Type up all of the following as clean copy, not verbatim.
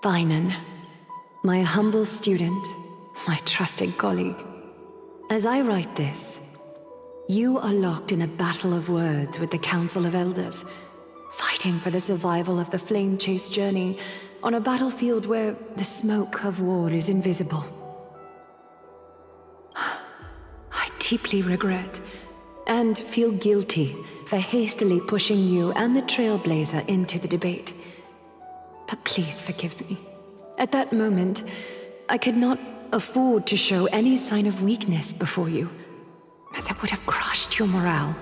Finan, my humble student, my trusted colleague. As I write this, you are locked in a battle of words with the Council of Elders, fighting for the survival of the flame-chased journey on a battlefield where the smoke of war is invisible. I deeply regret and feel guilty for hastily pushing you and the Trailblazer into the debate. But please forgive me. At that moment, I could not afford to show any sign of weakness before you, as it would have crushed your morale.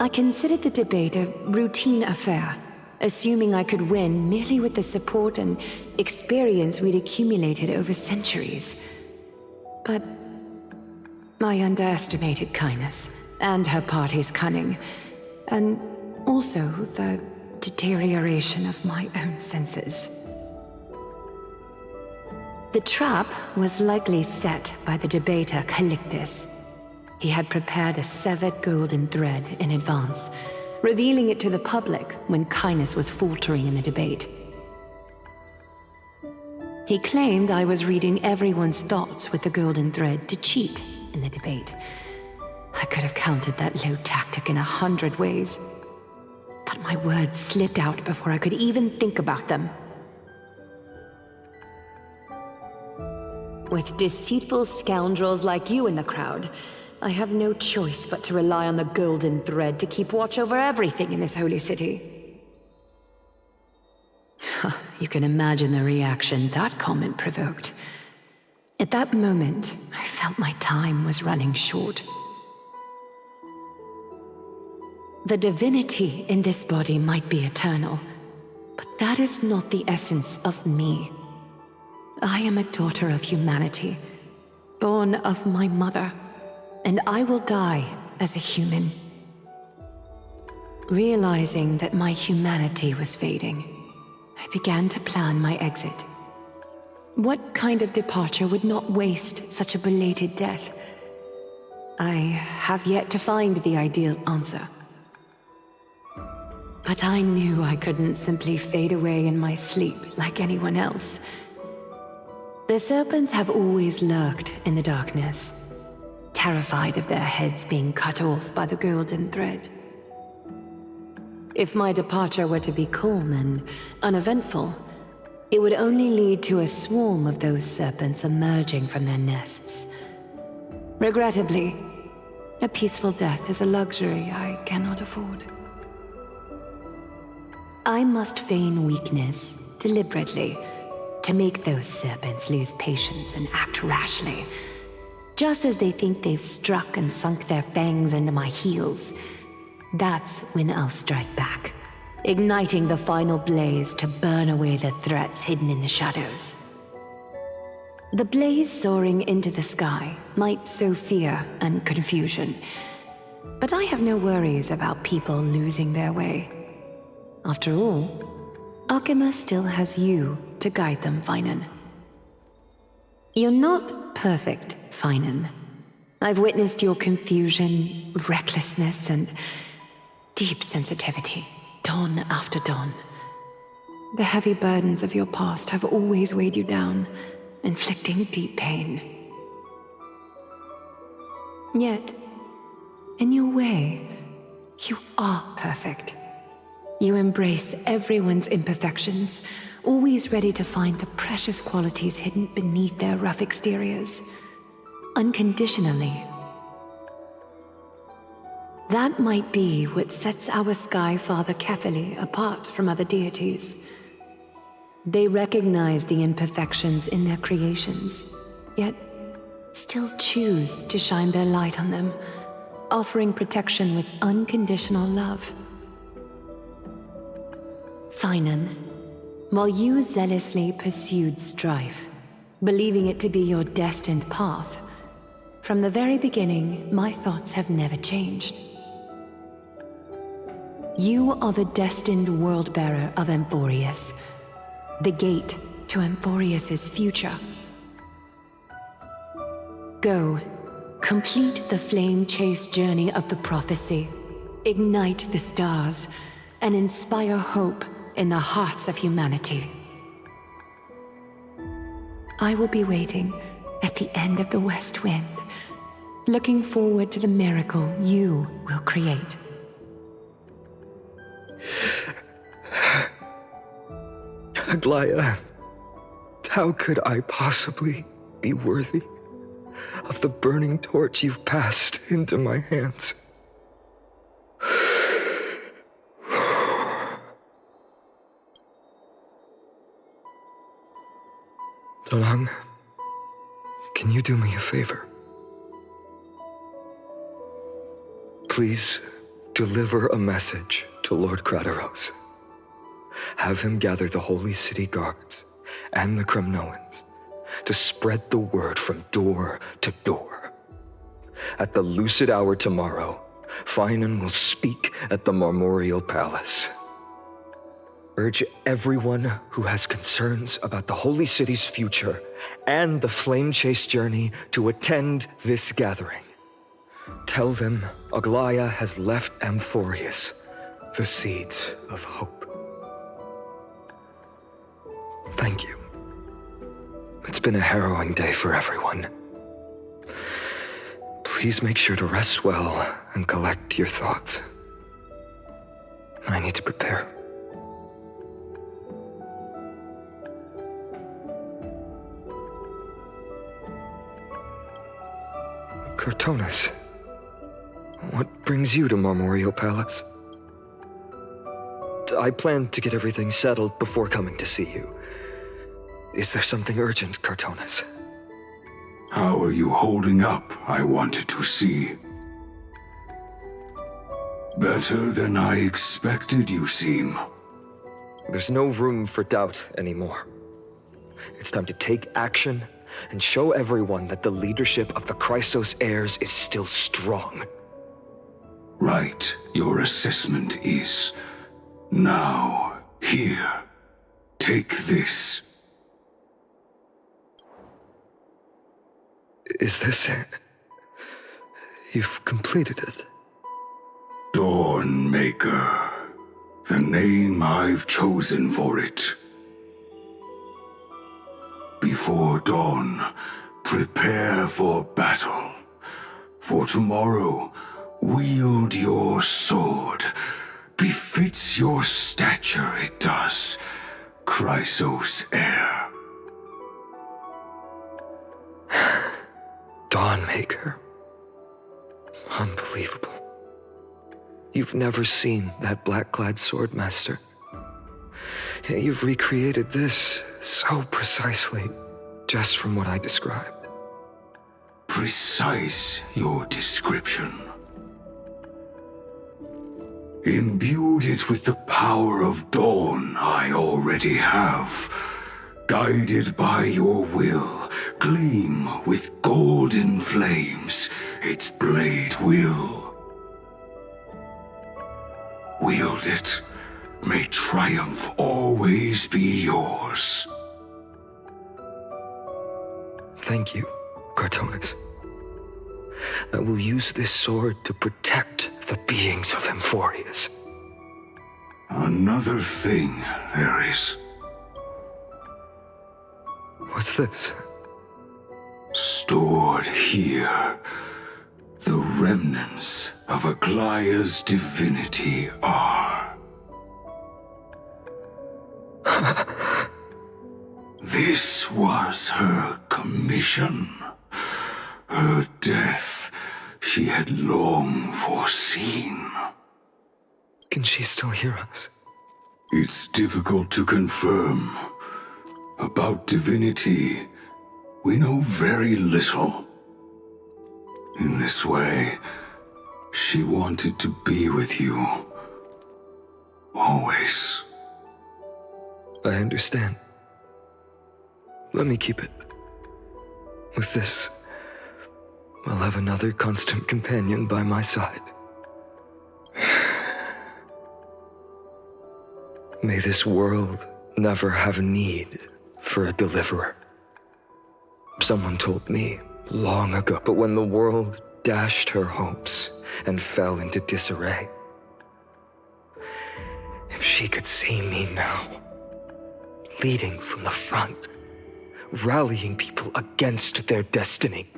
I considered the debate a routine affair, assuming I could win merely with the support and experience we'd accumulated over centuries. But I underestimated Kindness and her party's cunning, and also the deterioration of my own senses. The trap was likely set by the debater Calictus. He had prepared a severed golden thread in advance, revealing it to the public when Kindness was faltering in the debate. He claimed I was reading everyone's thoughts with the golden thread to cheat in the debate. I could have countered that low tactic in 100 ways, but my words slipped out before I could even think about them. With deceitful scoundrels like you in the crowd, I have no choice but to rely on the golden thread to keep watch over everything in this holy city. You can imagine the reaction that comment provoked. At that moment, I felt my time was running short. The divinity in this body might be eternal, but that is not the essence of me. I am a daughter of humanity, born of my mother, and I will die as a human. Realizing that my humanity was fading, I began to plan my exit. What kind of departure would not waste such a belated death? I have yet to find the ideal answer. But I knew I couldn't simply fade away in my sleep like anyone else. The serpents have always lurked in the darkness, terrified of their heads being cut off by the golden thread. If my departure were to be calm and uneventful, it would only lead to a swarm of those serpents emerging from their nests. Regrettably, a peaceful death is a luxury I cannot afford. I must feign weakness deliberately to make those serpents lose patience and act rashly. Just as they think they've struck and sunk their fangs into my heels, that's when I'll strike back, igniting the final blaze to burn away the threats hidden in the shadows. The blaze soaring into the sky might sow fear and confusion, but I have no worries about people losing their way. After all, Alchema still has you to guide them, Finan. You're not perfect, Finan. I've witnessed your confusion, recklessness, and deep sensitivity, dawn after dawn. The heavy burdens of your past have always weighed you down, inflicting deep pain. Yet, in your way, you are perfect. You embrace everyone's imperfections, always ready to find the precious qualities hidden beneath their rough exteriors, unconditionally. That might be what sets our Sky Father Kefili apart from other deities. They recognize the imperfections in their creations, yet still choose to shine their light on them, offering protection with unconditional love. Finan, while you zealously pursued strife, believing it to be your destined path, from the very beginning, my thoughts have never changed. You are the destined world-bearer of Amphorius, the gate to Amphorius's future. Go, complete the flame-chased journey of the prophecy, ignite the stars, and inspire hope in the hearts of humanity. I will be waiting at the end of the West Wind, looking forward to the miracle you will create. Aglaya, how could I possibly be worthy of the burning torch you've passed into my hands? Dorang, can you do me a favor? Please deliver a message to Lord Krateros. Have him gather the Holy City guards and the Kremnoans to spread the word from door to door. At the lucid hour tomorrow, Finan will speak at the Marmorial Palace. Urge everyone who has concerns about the Holy City's future and the Flame Chase journey to attend this gathering. Tell them Aglaya has left Amphorius the seeds of hope. Thank you. It's been a harrowing day for everyone. Please make sure to rest well and collect your thoughts. I need to prepare. Cortonis, what brings you to Marmorial Palace? I plan to get everything settled before coming to see you. Is there something urgent, Cortonis? How are you holding up, I wanted to see. Better than I expected, you seem. There's no room for doubt anymore. It's time to take action and show everyone that the leadership of the Chrysos heirs is still strong. Right, your assessment is. Now, here. Take this. Is this it? You've completed it. Dawnmaker. The name I've chosen for it. Before dawn, prepare for battle. For tomorrow, wield your sword. Befits your stature, it does. Chrysos heir. Dawnmaker. Unbelievable. You've never seen that black-clad swordmaster. You've recreated this so precisely, just from what I described. Precise, your description. Imbued it with the power of dawn I already have. Guided by your will, gleam with golden flames, its blade will. Wield it, may triumph always be yours. Thank you, Cortonis. I will use this sword to protect the beings of Amphorius. Another thing there is. What's this? Stored here, the remnants of Aglaya's divinity are. This was her commission. Her death she had long foreseen. Can she still hear us? It's difficult to confirm. About divinity, we know very little. In this way, she wanted to be with you. Always. I understand. Let me keep it. With this, I'll have another constant companion by my side. May this world never have need for a deliverer. Someone told me long ago, but when the world dashed her hopes and fell into disarray, if she could see me now, leading from the front, rallying people against their destiny,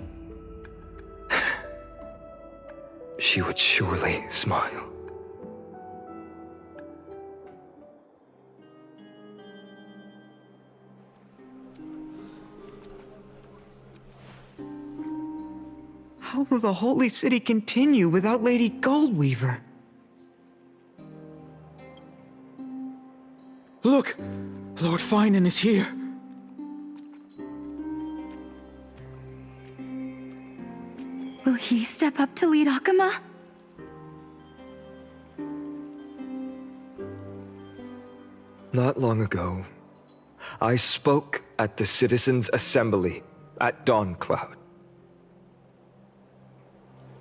she would surely smile. How will the Holy City continue without Lady Goldweaver? Look! Lord Finan is here! Will he step up to lead Akama? Not long ago, I spoke at the Citizens' Assembly at Dawncloud.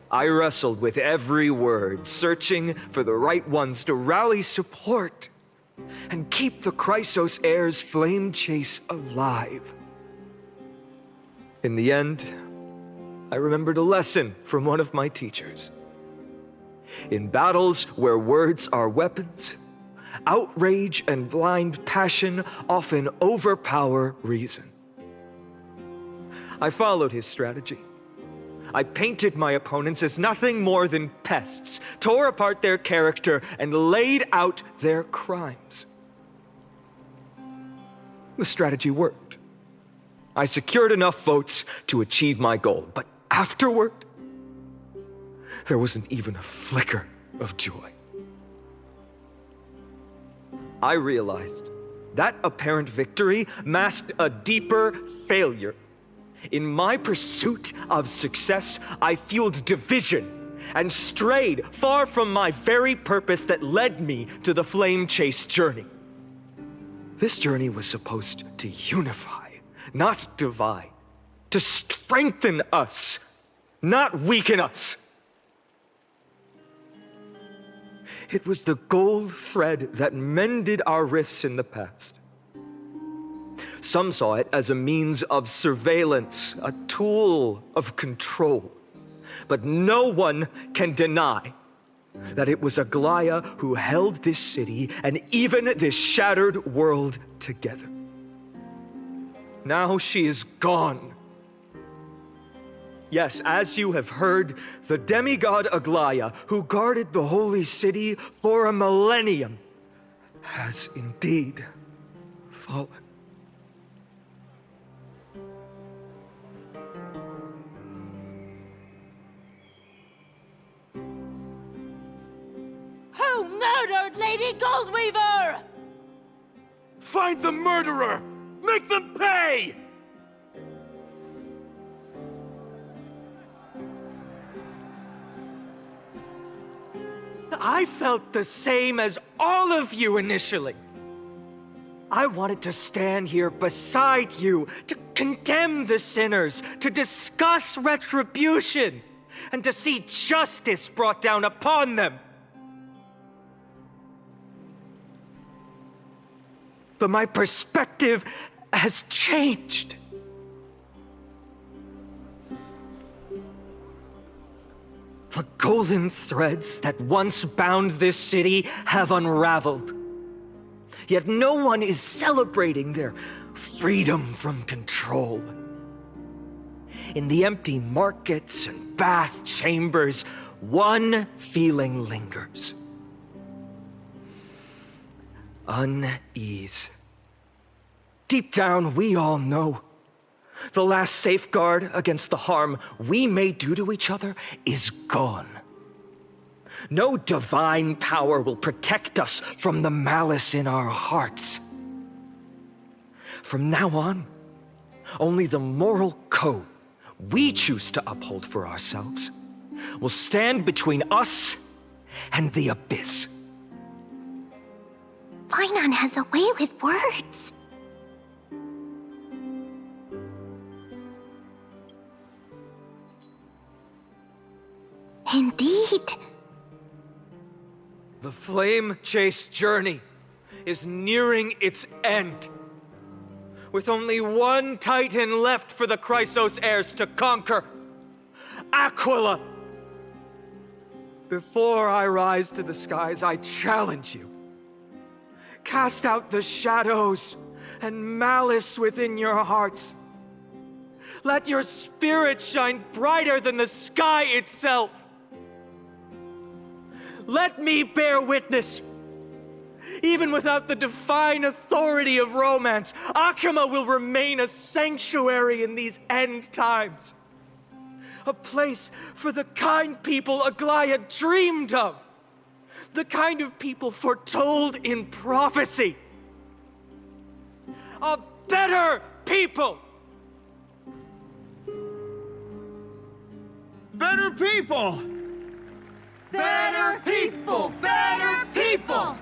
I wrestled with every word, searching for the right ones to rally support and keep the Chrysos Heir's flame chase alive. In the end, I remembered a lesson from one of my teachers. In battles where words are weapons, outrage and blind passion often overpower reason. I followed his strategy. I painted my opponents as nothing more than pests, tore apart their character, and laid out their crimes. The strategy worked. I secured enough votes to achieve my goal, but afterward, there wasn't even a flicker of joy. I realized that apparent victory masked a deeper failure. In my pursuit of success, I fueled division and strayed far from my very purpose that led me to the flame chase journey. This journey was supposed to unify, not divide, to strengthen us, not weaken us. It was the gold thread that mended our rifts in the past. Some saw it as a means of surveillance, a tool of control. But no one can deny that it was Aglaya who held this city and even this shattered world together. Now she is gone. Yes, as you have heard, the demigod Aglaya, who guarded the holy city for a millennium, has indeed fallen. Who murdered Lady Goldweaver? Find the murderer! Make them pay! I felt the same as all of you initially. I wanted to stand here beside you, to condemn the sinners, to discuss retribution, and to see justice brought down upon them. But my perspective has changed. The golden threads that once bound this city have unraveled. Yet no one is celebrating their freedom from control. In the empty markets and bath chambers, one feeling lingers. Unease. Deep down, we all know the last safeguard against the harm we may do to each other is gone. No divine power will protect us from the malice in our hearts. From now on, only the moral code we choose to uphold for ourselves will stand between us and the abyss. Finan has a way with words. Indeed. The flame chase journey is nearing its end. With only one titan left for the Chrysos heirs to conquer, Aquila. Before I rise to the skies, I challenge you. Cast out the shadows and malice within your hearts. Let your spirit shine brighter than the sky itself. Let me bear witness. Even without the divine authority of romance, Akama will remain a sanctuary in these end times. A place for the kind people Aglaya dreamed of. The kind of people foretold in prophecy. A better people! Better people! Better people! Better people!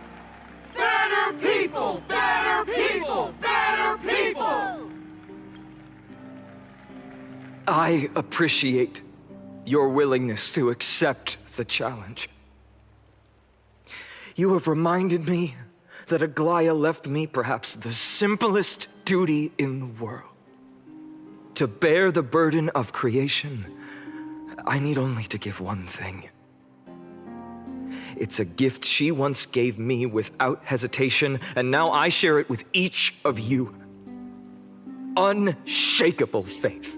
Better people! Better people! Better people! I appreciate your willingness to accept the challenge. You have reminded me that Aglaya left me perhaps the simplest duty in the world. To bear the burden of creation, I need only to give one thing. It's a gift she once gave me without hesitation, and now I share it with each of you. Unshakable faith.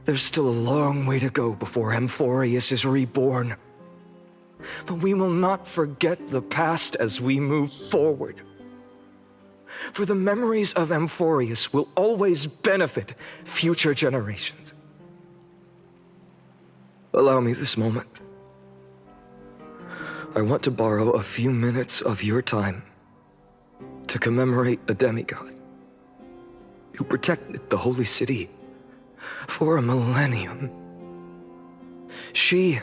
There's still a long way to go before Amphorius is reborn. But we will not forget the past as we move forward. For the memories of Amphorius will always benefit future generations. Allow me this moment. I want to borrow a few minutes of your time to commemorate a demigod who protected the holy city for a millennium. She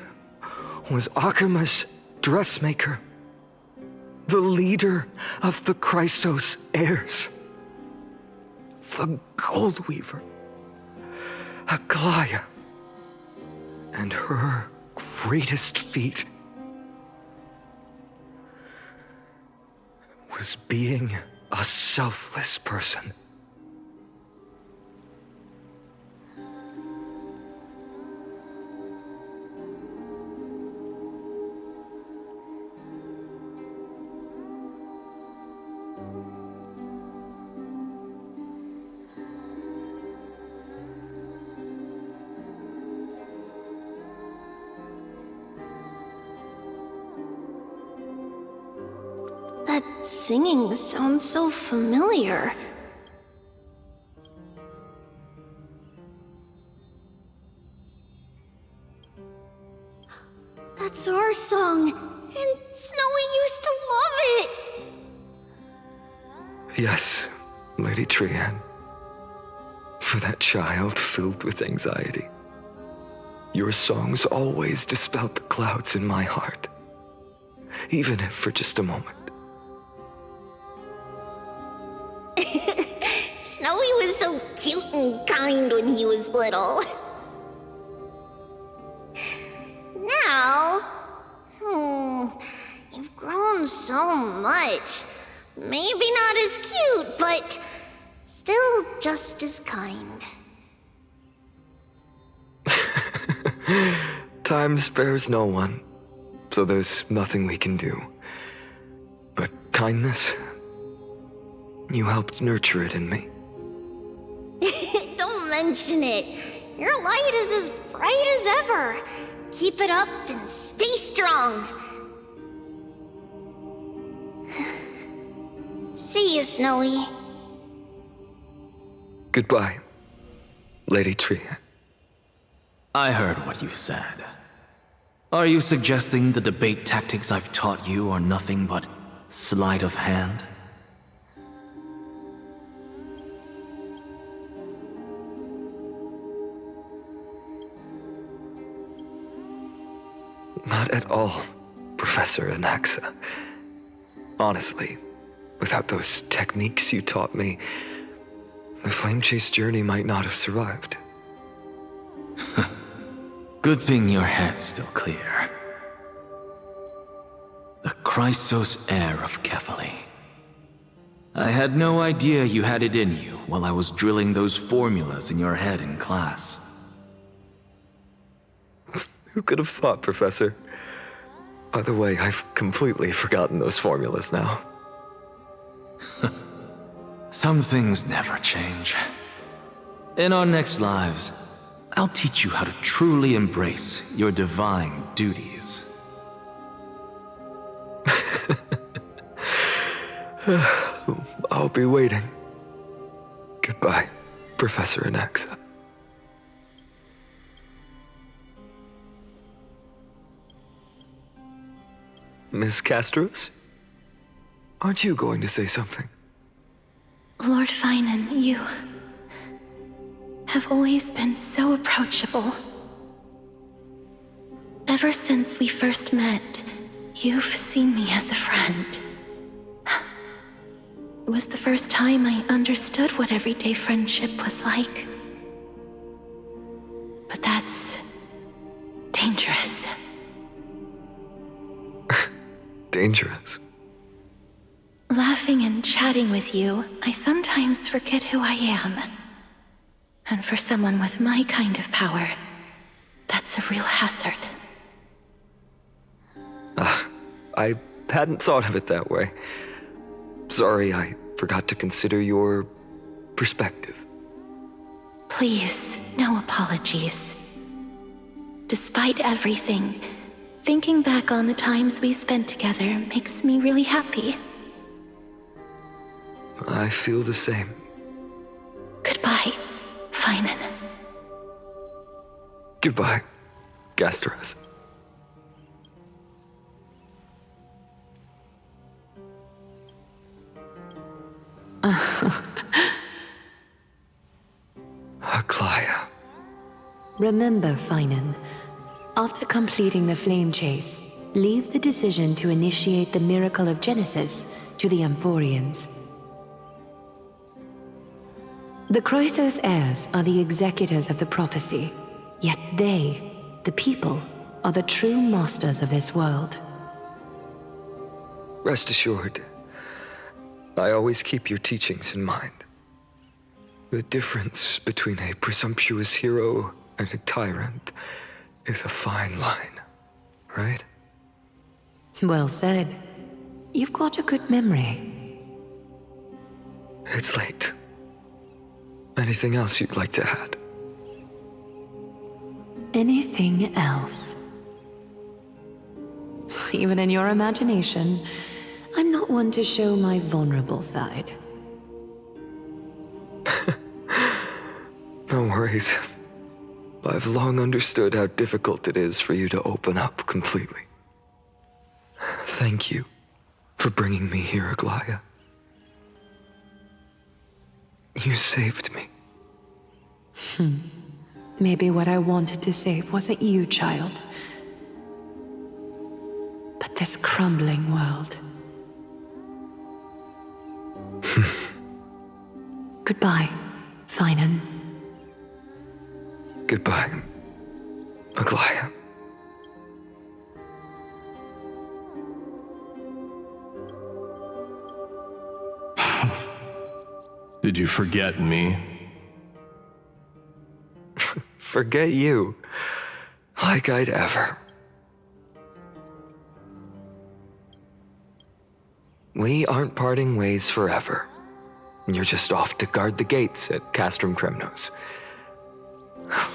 was Akama's dressmaker, the leader of the Chrysos heirs, the gold weaver, Aglaya, and her greatest feat was being a selfless person. That singing sounds so familiar. That's our song, and Snowy used to love it! Yes, Lady Trian. For that child filled with anxiety, your songs always dispelled the clouds in my heart, even if for just a moment. Snowy was so cute and kind when he was little. Now, you've grown so much. Maybe not as cute, but still just as kind. Time spares no one, so there's nothing we can do. But kindness, you helped nurture it in me. Don't mention it. Your light is as bright as ever. Keep it up and stay strong. See you, Snowy. Goodbye, Lady Trian. I heard what you said. Are you suggesting the debate tactics I've taught you are nothing but sleight of hand? Not at all, Professor Anaxa. Honestly, without those techniques you taught me, the Flame Chase journey might not have survived. Good thing your head's still clear. The Chrysos heir of Kefali. I had no idea you had it in you while I was drilling those formulas in your head in class. Who could have thought, Professor? By the way, I've completely forgotten those formulas now. Some things never change. In our next lives, I'll teach you how to truly embrace your divine duties. I'll be waiting. Goodbye, Professor Anaxa. Miss Castros? Aren't you going to say something? Lord Finan, you have always been so approachable. Ever since we first met, you've seen me as a friend. It was the first time I understood what everyday friendship was like. But that's dangerous. Dangerous? Laughing and chatting with you, I sometimes forget who I am. And for someone with my kind of power, that's a real hazard. I hadn't thought of it that way. Sorry, I forgot to consider your perspective. Please, no apologies. Despite everything, thinking back on the times we spent together makes me really happy. I feel the same. Goodbye, Finan. Goodbye, Gastras. Aglaya. Remember, Finan, after completing the flame chase, leave the decision to initiate the miracle of Genesis to the Amphorians. The Chrysos heirs are the executors of the prophecy, yet they, the people, are the true masters of this world. Rest assured, I always keep your teachings in mind. The difference between a presumptuous hero and a tyrant is a fine line, right? Well said. You've got a good memory. It's late. Anything else you'd like to add? Anything else? Even in your imagination, I'm not one to show my vulnerable side. No worries. I've long understood how difficult it is for you to open up completely. Thank you for bringing me here, Aglaya. You saved me. Maybe what I wanted to save wasn't you, child, but this crumbling world. Goodbye, Finan. Goodbye, Aglaya. Did you forget me? Forget you. Like I'd ever. We aren't parting ways forever. You're just off to guard the gates at Castrum Kremnos.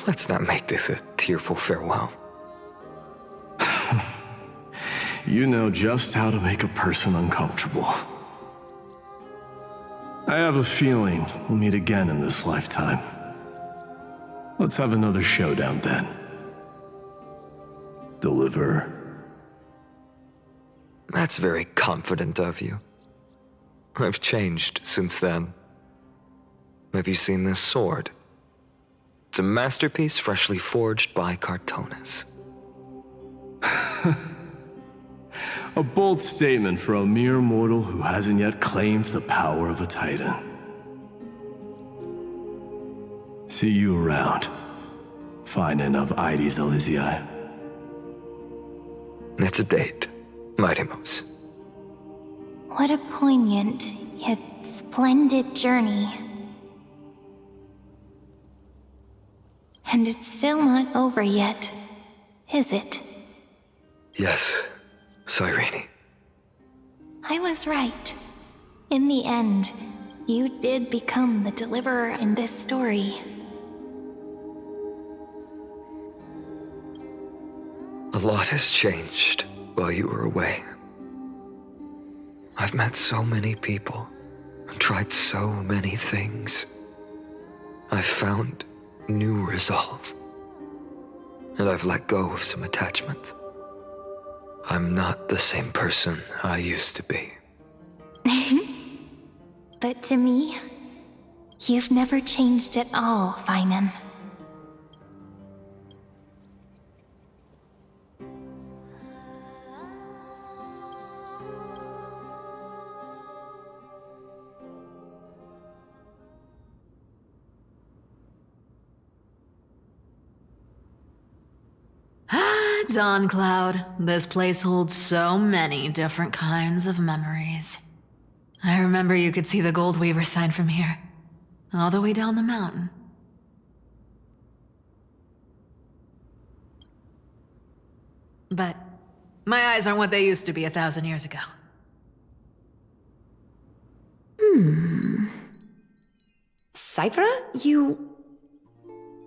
Let's not make this a tearful farewell. You know just how to make a person uncomfortable. I have a feeling we'll meet again in this lifetime. Let's have another showdown then. Deliver. That's very confident of you. I've changed since then. Have you seen this sword? It's a masterpiece freshly forged by Cartonis. A bold statement for a mere mortal who hasn't yet claimed the power of a titan. See you around, Finan of Ides Elysiae. It's a date, Mightimos. What a poignant, yet splendid journey. And it's still not over yet, is it? Yes, Cyrene. I was right. In the end, You did become the deliverer in this story. A lot has changed while you were away. I've met so many people and tried so many things. I've found new resolve. And I've let go of some attachments. I'm not the same person I used to be. But to me, you've never changed at all, Feinen. Dawn Cloud, this place holds so many different kinds of memories. I remember you could see the Gold Weaver sign from here, all the way down the mountain. But my eyes aren't what they used to be 1,000 years ago. Cyphera, you...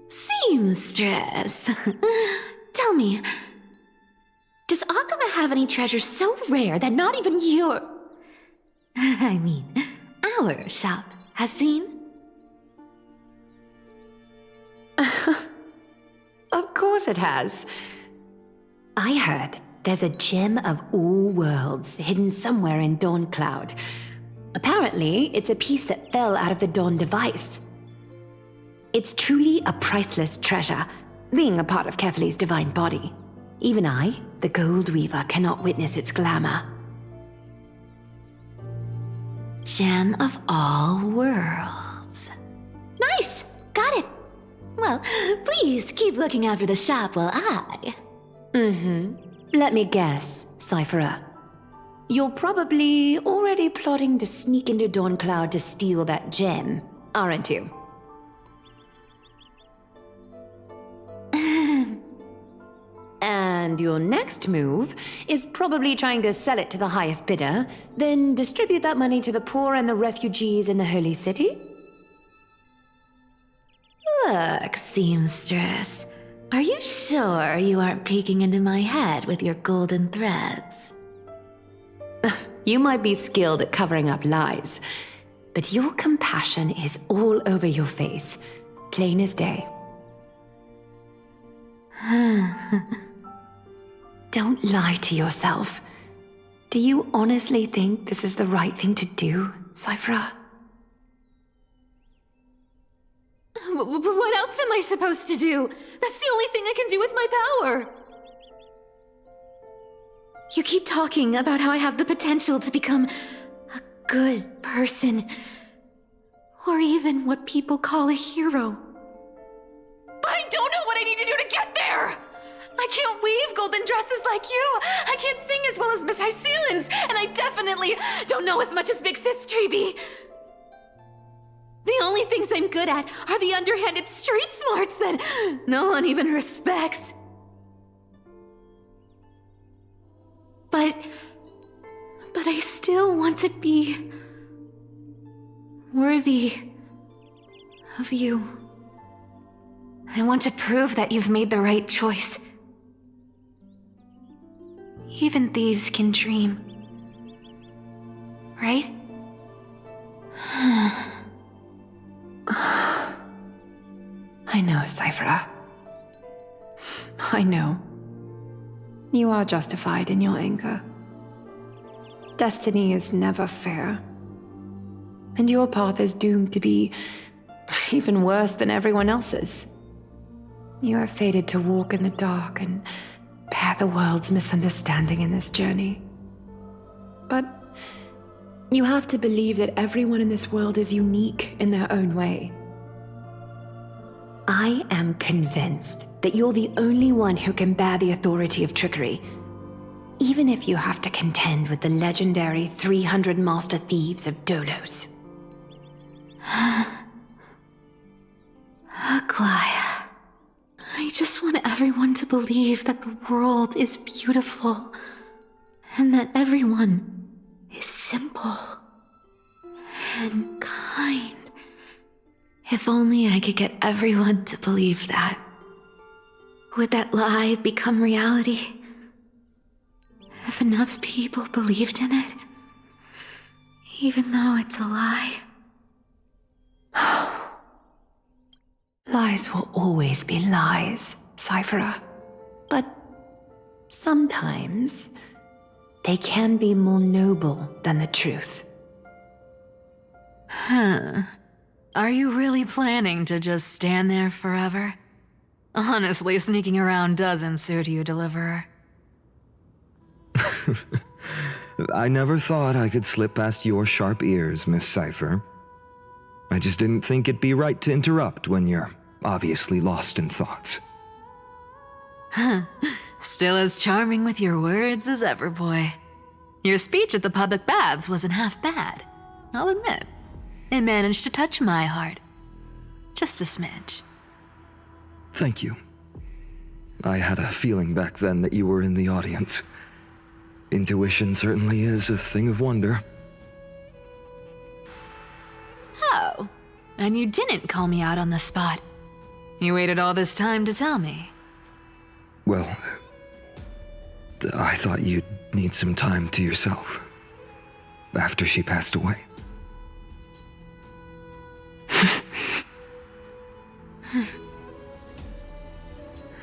Seamstress. Tell me, does Akama have any treasures so rare that not even your... I mean, our shop has seen? Of course it has. I heard there's a gem of all worlds hidden somewhere in Dawn Cloud. Apparently, it's a piece that fell out of the Dawn device. It's truly a priceless treasure, being a part of Kefali's divine body. Even I, the Gold Weaver, cannot witness its glamour. Gem of all worlds. Nice! Got it! Well, please keep looking after the shop while I... Let me guess, Cyphera. You're probably already plotting to sneak into Dawn Cloud to steal that gem, aren't you? And your next move is probably trying to sell it to the highest bidder, then distribute that money to the poor and the refugees in the Holy City? Look, seamstress. Are you sure you aren't peeking into my head with your golden threads? You might be skilled at covering up lies, but your compassion is all over your face, plain as day. Don't lie to yourself. Do you honestly think this is the right thing to do, Cyphera? What else am I supposed to do? That's the only thing I can do with my power. You keep talking about how I have the potential to become a good person, or even what people call a hero. But I don't know what I need to do to get there! I can't weave golden dresses like you! I can't sing as well as Miss Hyceelins! And I definitely don't know as much as Big Sis Treby! The only things I'm good at are the underhanded street smarts that no one even respects. But I still want to be worthy of you. I want to prove that you've made the right choice. Even thieves can dream. Right? I know, Cyphera. I know. You are justified in your anger. Destiny is never fair. And your path is doomed to be even worse than everyone else's. You are fated to walk in the dark and bear the world's misunderstanding in this journey. But you have to believe that everyone in this world is unique in their own way. I am convinced that you're the only one who can bear the authority of trickery, even if you have to contend with the legendary 300 master thieves of Dolos. Aglaya, I just want everyone to believe that the world is beautiful, and that everyone is simple and kind. kind. If only I could get everyone to believe that. Would that lie become reality? If enough people believed in it, even though it's a lie. Lies will always be lies, Cyphera. But sometimes they can be more noble than the truth. Huh. Are you really planning to just stand there forever? Honestly, sneaking around doesn't suit you, Deliverer. I never thought I could slip past your sharp ears, Miss Cypher. I just didn't think it'd be right to interrupt when you're obviously lost in thoughts. Still as charming with your words as ever, boy. Your speech at the public baths wasn't half bad, I'll admit. It managed to touch my heart. Just a smidge. Thank you. I had a feeling back then that you were in the audience. Intuition certainly is a thing of wonder. Oh, and you didn't call me out on the spot. You waited all this time to tell me. Well, I thought you'd need some time to yourself. After she passed away.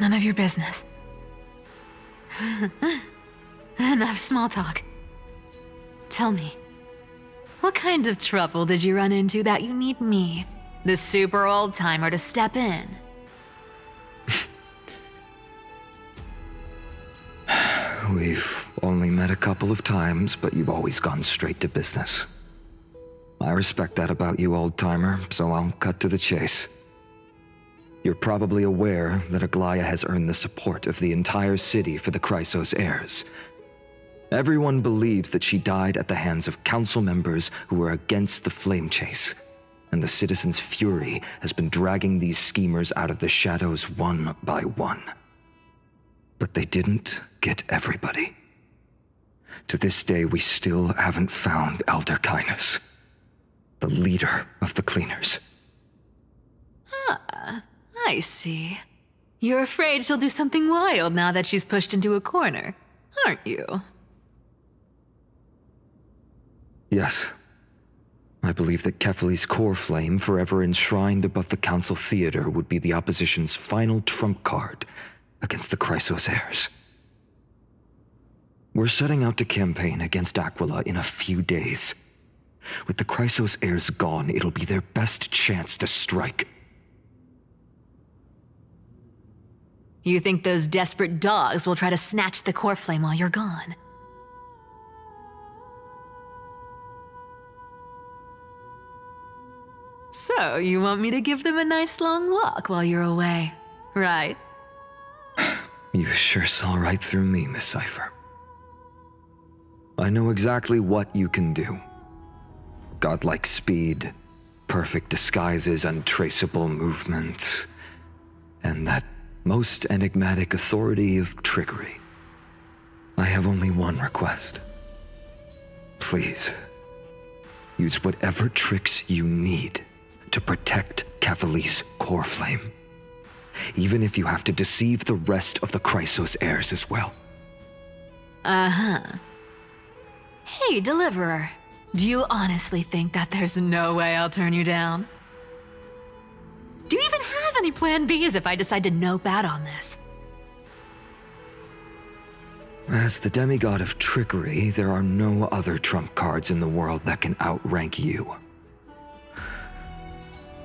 None of your business. Enough small talk. Tell me, what kind of trouble did you run into that you need me, the super old-timer, to step in? We've only met a couple of times, but you've always gone straight to business. I respect that about you, old-timer, so I'll cut to the chase. You're probably aware that Aglaya has earned the support of the entire city for the Chrysos heirs. Everyone believes that she died at the hands of council members who were against the flame chase, and the citizens' fury has been dragging these schemers out of the shadows one by one. But they didn't get everybody. To this day, we still haven't found Elder Kynus, the leader of the cleaners. Ah, I see. You're afraid she'll do something wild now that she's pushed into a corner, aren't you? Yes. I believe that Kefali's core flame, forever enshrined above the council theater, would be the opposition's final trump card against the Chrysos heirs. We're setting out to campaign against Aquila in a few days. With the Chrysos heirs gone, it'll be their best chance to strike. You think those desperate dogs will try to snatch the core flame while you're gone? So, you want me to give them a nice long walk while you're away, right? You sure saw right through me, Miss Cypher. I know exactly what you can do. Godlike speed, perfect disguises, untraceable movement, and that most enigmatic authority of trickery. I have only one request. Please, use whatever tricks you need to protect Kefali's core flame. Even if you have to deceive the rest of the Chrysos heirs as well. Uh-huh. Hey, Deliverer. Do you honestly think that there's no way I'll turn you down? Do you even have any plan Bs if I decide to nope out on this? As the demigod of trickery, there are no other trump cards in the world that can outrank you.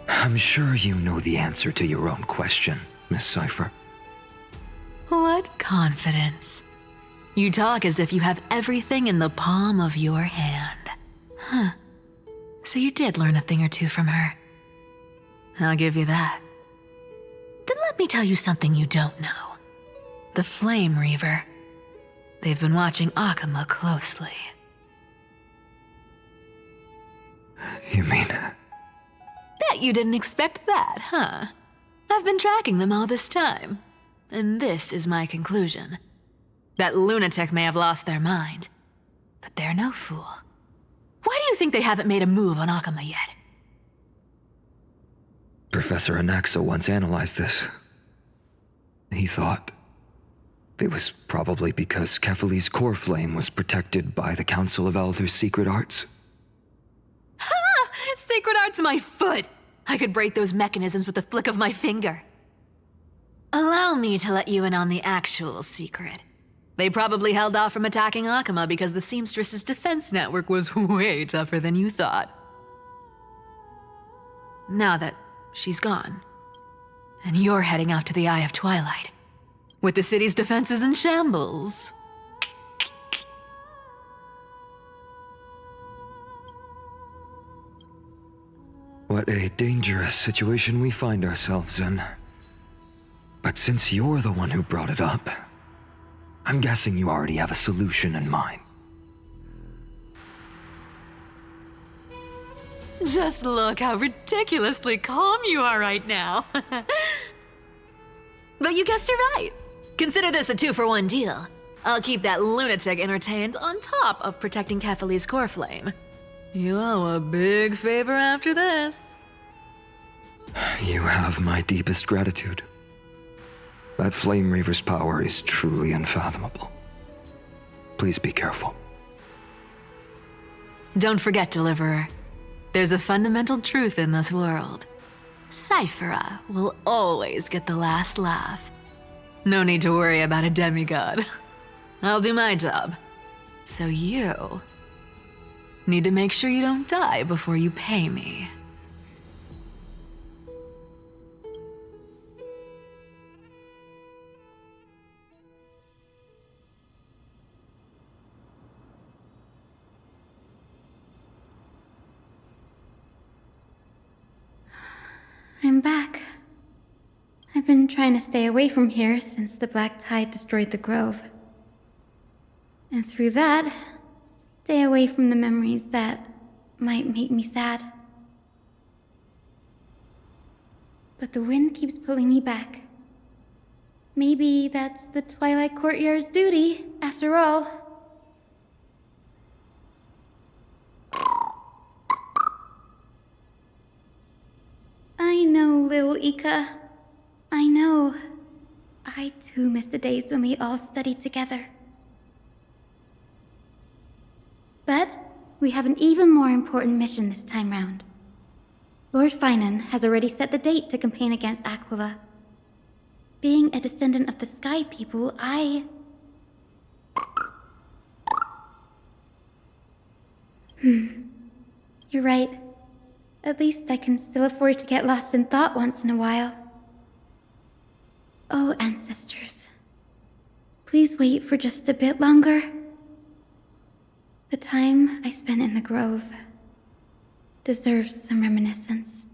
I'm sure you know the answer to your own question, Miss Cypher. What confidence. You talk as if you have everything in the palm of your hand. Huh. So you did learn a thing or two from her. I'll give you that. Then let me tell you something you don't know. The Flame Reaver. They've been watching Akama closely. You mean... Bet you didn't expect that, huh? I've been tracking them all this time. And this is my conclusion. That lunatic may have lost their mind, but they're no fool. Why do you think they haven't made a move on Akama yet? Professor Anaxa once analyzed this. He thought it was probably because Kefali's core flame was protected by the Council of Elders' secret arts. Ha! Sacred art's my foot! I could break those mechanisms with a flick of my finger. Allow me to let you in on the actual secret. They probably held off from attacking Akama because the Seamstress's defense network was way tougher than you thought. Now that she's gone, and you're heading out to the Eye of Twilight, with the city's defenses in shambles. What a dangerous situation we find ourselves in. But since you're the one who brought it up, I'm guessing you already have a solution in mind. Just look how ridiculously calm you are right now. But you guessed it right. Consider this a 2-for-1 deal. I'll keep that lunatic entertained on top of protecting Kefali's core flame. You owe a big favor after this. You have my deepest gratitude. That Flame Reaver's power is truly unfathomable. Please be careful. Don't forget, Deliverer. There's a fundamental truth in this world. Cyphera will always get the last laugh. No need to worry about a demigod. I'll do my job. So you need to make sure you don't die before you pay me. I'm back. I've been trying to stay away from here since the Black Tide destroyed the grove. And through that, stay away from the memories that might make me sad. But the wind keeps pulling me back. Maybe that's the Twilight Courtyard's duty, after all. I know, little Ika. I know. I too miss the days when we all studied together. But we have an even more important mission this time round. Lord Finan has already set the date to campaign against Aquila. Being a descendant of the Sky People, You're right. At least I can still afford to get lost in thought once in a while. Oh, ancestors. Please wait for just a bit longer. The time I spent in the grove deserves some reminiscence.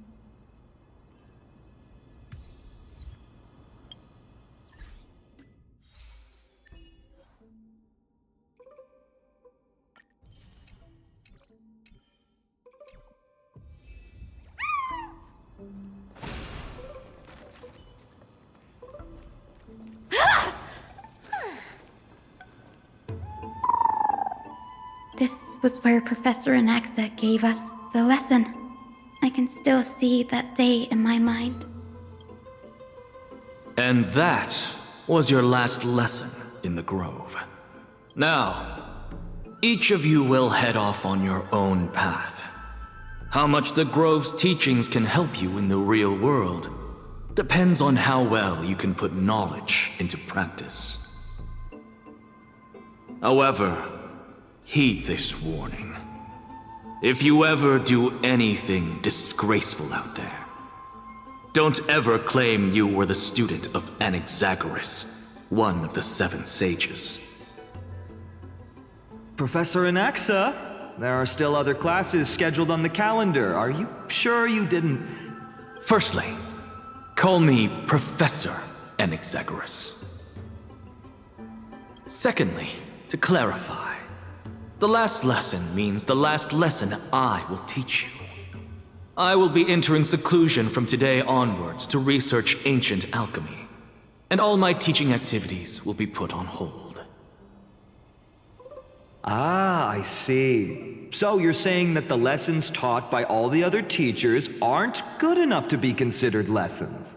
This was where Professor Anaxa gave us the lesson. I can still see that day in my mind. And that was your last lesson in the Grove. Now, each of you will head off on your own path. How much the Grove's teachings can help you in the real world depends on how well you can put knowledge into practice. However, heed this warning. If you ever do anything disgraceful out there, don't ever claim you were the student of Anaxagoras, one of the 7 sages. Professor Anaxa, there are still other classes scheduled on the calendar. Are you sure you didn't... Firstly, call me Professor Anaxagoras. Secondly, to clarify, the last lesson means the last lesson I will teach you. I will be entering seclusion from today onwards to research ancient alchemy, and all my teaching activities will be put on hold. Ah, I see. So you're saying that the lessons taught by all the other teachers aren't good enough to be considered lessons?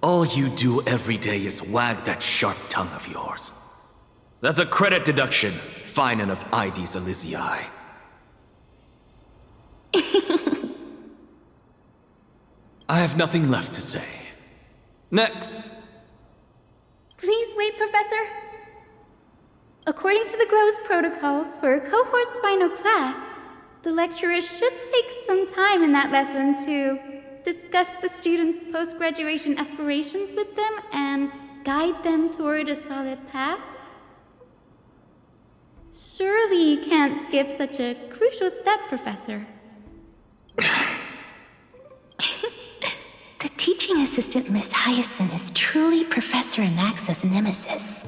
All you do every day is wag that sharp tongue of yours. That's a credit deduction, fine enough IDs Elysiae. I have nothing left to say. Next. Please wait, Professor. According to the Grove's protocols for a cohort's final class, the lecturer should take some time in that lesson to discuss the students' post-graduation aspirations with them and guide them toward a solid path. Surely you can't skip such a crucial step, Professor. The teaching assistant, Miss Hyacinth, is truly Professor Anaxa's nemesis.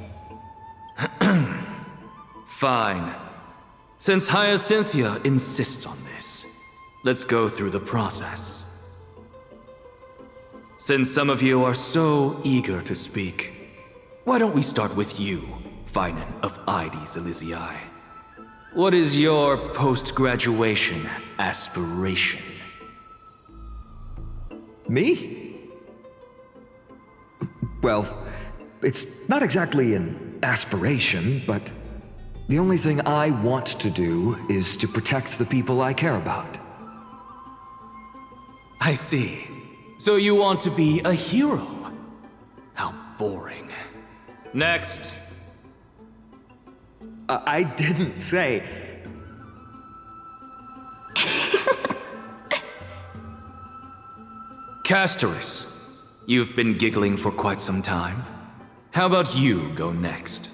Fine. Since Hyacinthia insists on this, let's go through the process. Since some of you are so eager to speak, why don't we start with you, Finan of IDs Elysiae? What is your post-graduation aspiration? Me? Well, it's not exactly an aspiration, but the only thing I want to do is to protect the people I care about. I see. So you want to be a hero? How boring. Next. I didn't say... Castorus, you've been giggling for quite some time. How about you go next?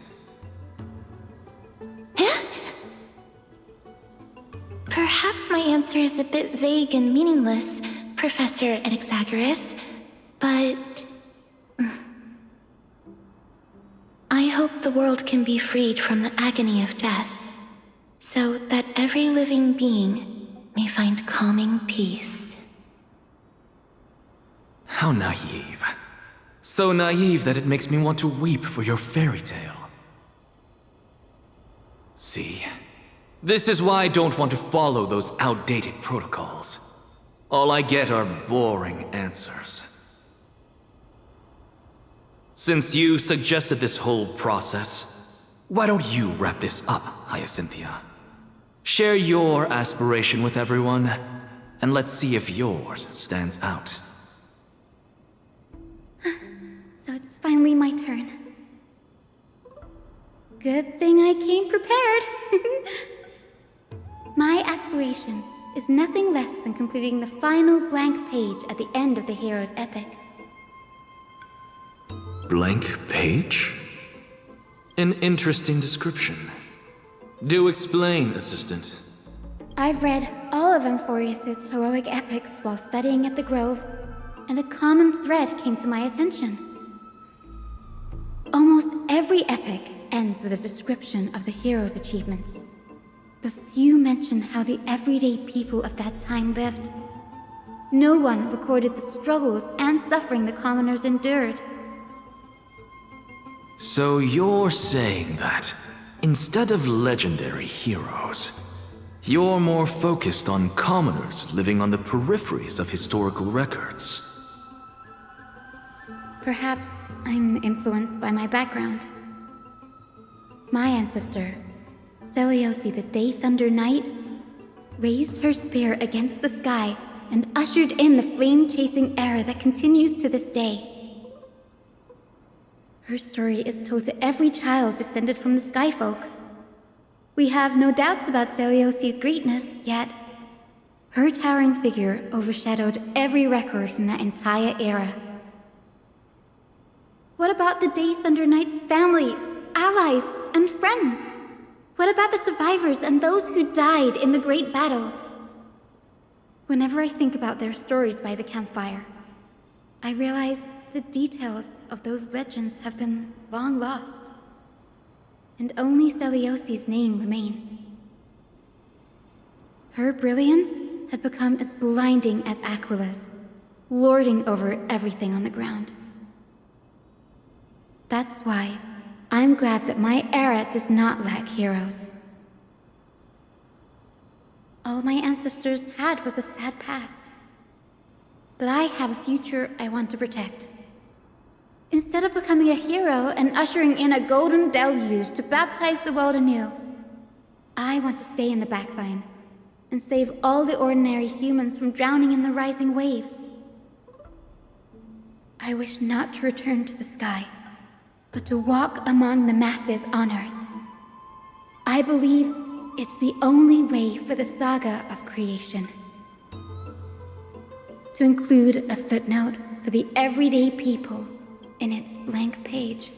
Perhaps my answer is a bit vague and meaningless, Professor Anaxagoras, but... I hope the world can be freed from the agony of death, so that every living being may find calming peace. How naive. So naive that it makes me want to weep for your fairy tale. See? This is why I don't want to follow those outdated protocols. All I get are boring answers. Since you suggested this whole process, why don't you wrap this up, Hyacinthia? Share your aspiration with everyone, and let's see if yours stands out. So it's finally my turn. Good thing I came prepared. My aspiration is nothing less than completing the final blank page at the end of the hero's epic. Blank page? An interesting description. Do explain, Assistant. I've read all of Amphorius's heroic epics while studying at the Grove, and a common thread came to my attention. Almost every epic ends with a description of the hero's achievements, but few mention how the everyday people of that time lived. No one recorded the struggles and suffering the commoners endured. So you're saying that, instead of legendary heroes, you're more focused on commoners living on the peripheries of historical records. Perhaps I'm influenced by my background. My ancestor, Seliosi the Day Thunder Knight, raised her spear against the sky and ushered in the flame-chasing era that continues to this day. Her story is told to every child descended from the Skyfolk. We have no doubts about Seliosi's greatness, yet her towering figure overshadowed every record from that entire era. What about the Day Thunder Knight's family, allies, and friends? What about the survivors and those who died in the great battles? Whenever I think about their stories by the campfire, I realize the details of those legends have been long lost, and only Seliosi's name remains. Her brilliance had become as blinding as Aquila's, lording over everything on the ground. That's why I'm glad that my era does not lack heroes. All my ancestors had was a sad past. But I have a future I want to protect. Instead of becoming a hero and ushering in a golden deluge to baptize the world anew, I want to stay in the backline and save all the ordinary humans from drowning in the rising waves. I wish not to return to the sky, but to walk among the masses on Earth. I believe it's the only way for the saga of creation. To include a footnote for the everyday people in its blank page.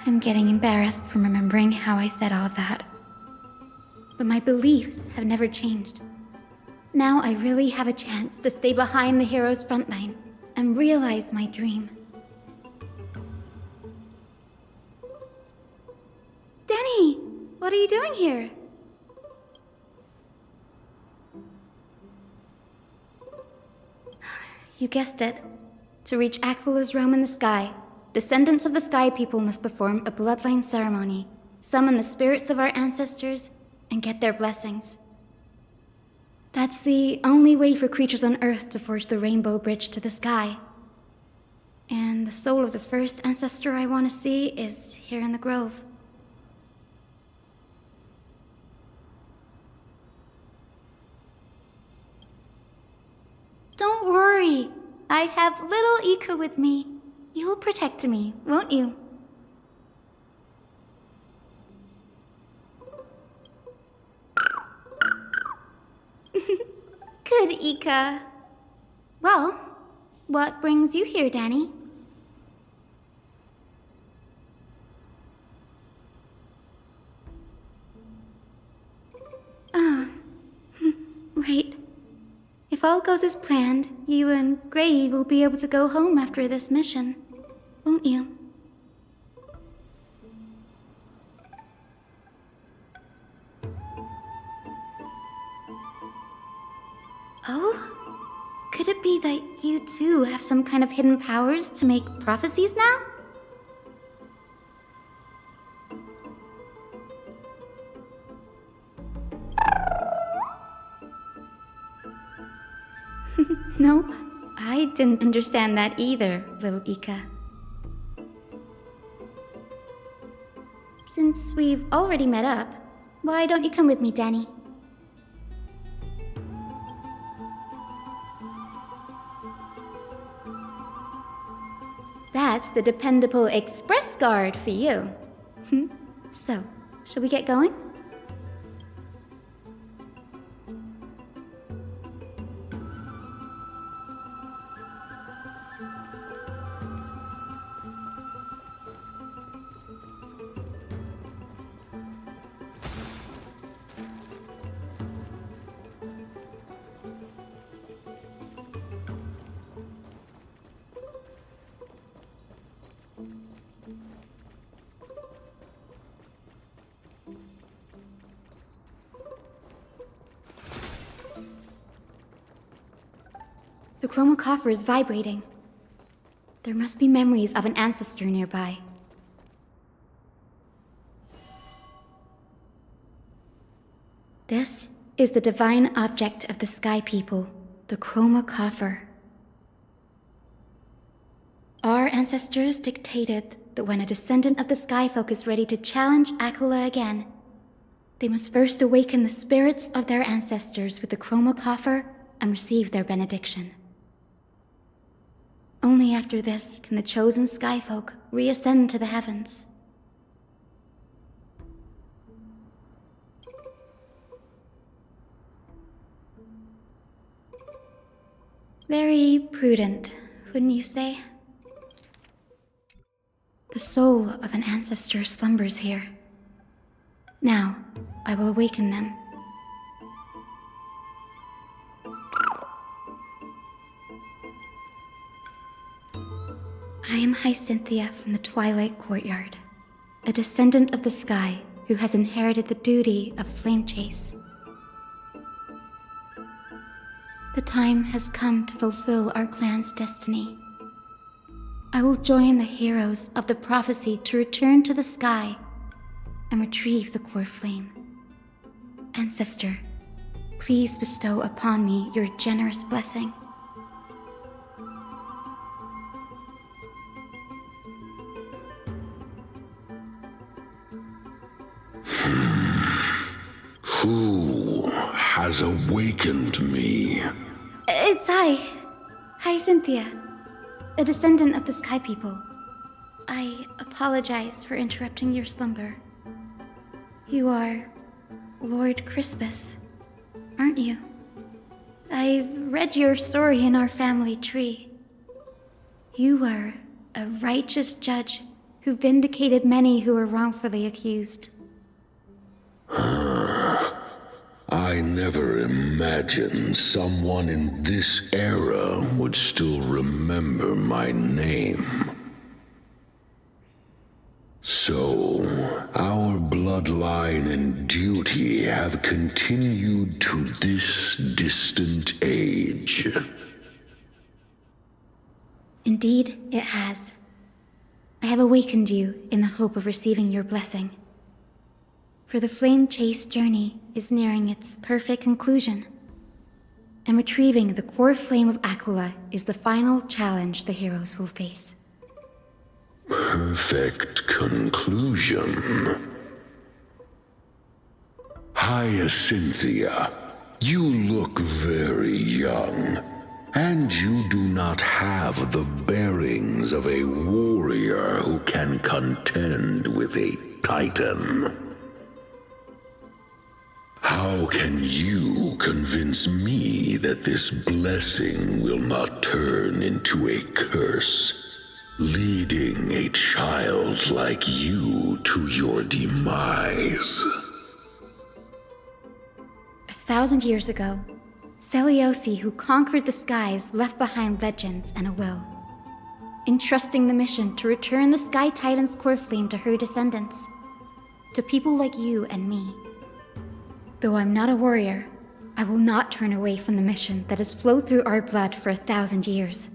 I'm getting embarrassed from remembering how I said all that. But my beliefs have never changed. Now I really have a chance to stay behind the hero's front line and realize my dream. Danny! What are you doing here? You guessed it. To reach Aquala's realm in the sky, descendants of the Sky People must perform a bloodline ceremony, summon the spirits of our ancestors, and get their blessings. That's the only way for creatures on Earth to forge the rainbow bridge to the sky. And the soul of the first ancestor I want to see is here in the grove. Don't worry. I have little Ika with me. You'll protect me, won't you? Good, Ika. Well, what brings you here, Danny? Right. If all goes as planned, you and Gray will be able to go home after this mission, won't you? Oh? Could it be that you too have some kind of hidden powers to make prophecies now? Nope, I didn't understand that either, little Ika. Since we've already met up, why don't you come with me, Danny? That's the dependable express guard for you. So, shall we get going? The chroma coffer is vibrating. There must be memories of an ancestor nearby. This is the divine object of the Sky People, the chroma coffer. Our ancestors dictated that when a descendant of the Sky Folk is ready to challenge Aquila again, they must first awaken the spirits of their ancestors with the chroma coffer and receive their benediction. Only after this can the chosen Skyfolk reascend to the heavens. Very prudent, wouldn't you say? The soul of an ancestor slumbers here. Now, I will awaken them. I am Hyacinthia from the Twilight Courtyard, a descendant of the sky who has inherited the duty of flame chase. The time has come to fulfill our clan's destiny. I will join the heroes of the prophecy to return to the sky and retrieve the core flame. Ancestor, please bestow upon me your generous blessing. Who has awakened me? It's I. Hi, Cynthia. A descendant of the Sky People. I apologize for interrupting your slumber. You are Lord Crispus, aren't you? I've read your story in our family tree. You were a righteous judge who vindicated many who were wrongfully accused. I never imagined someone in this era would still remember my name. So, our bloodline and duty have continued to this distant age. Indeed, it has. I have awakened you in the hope of receiving your blessing. For the flame chase journey is nearing its perfect conclusion, and retrieving the core flame of Aquila is the final challenge the heroes will face. Perfect conclusion. Hyacinthia, you look very young, and you do not have the bearings of a warrior who can contend with a titan. How can you convince me that this blessing will not turn into a curse, leading a child like you to your demise? 1,000 years ago, Seliosi, who conquered the skies, left behind legends and a will, entrusting the mission to return the Sky Titan's core flame to her descendants, to people like you and me. Though I'm not a warrior, I will not turn away from the mission that has flowed through our blood for 1,000 years.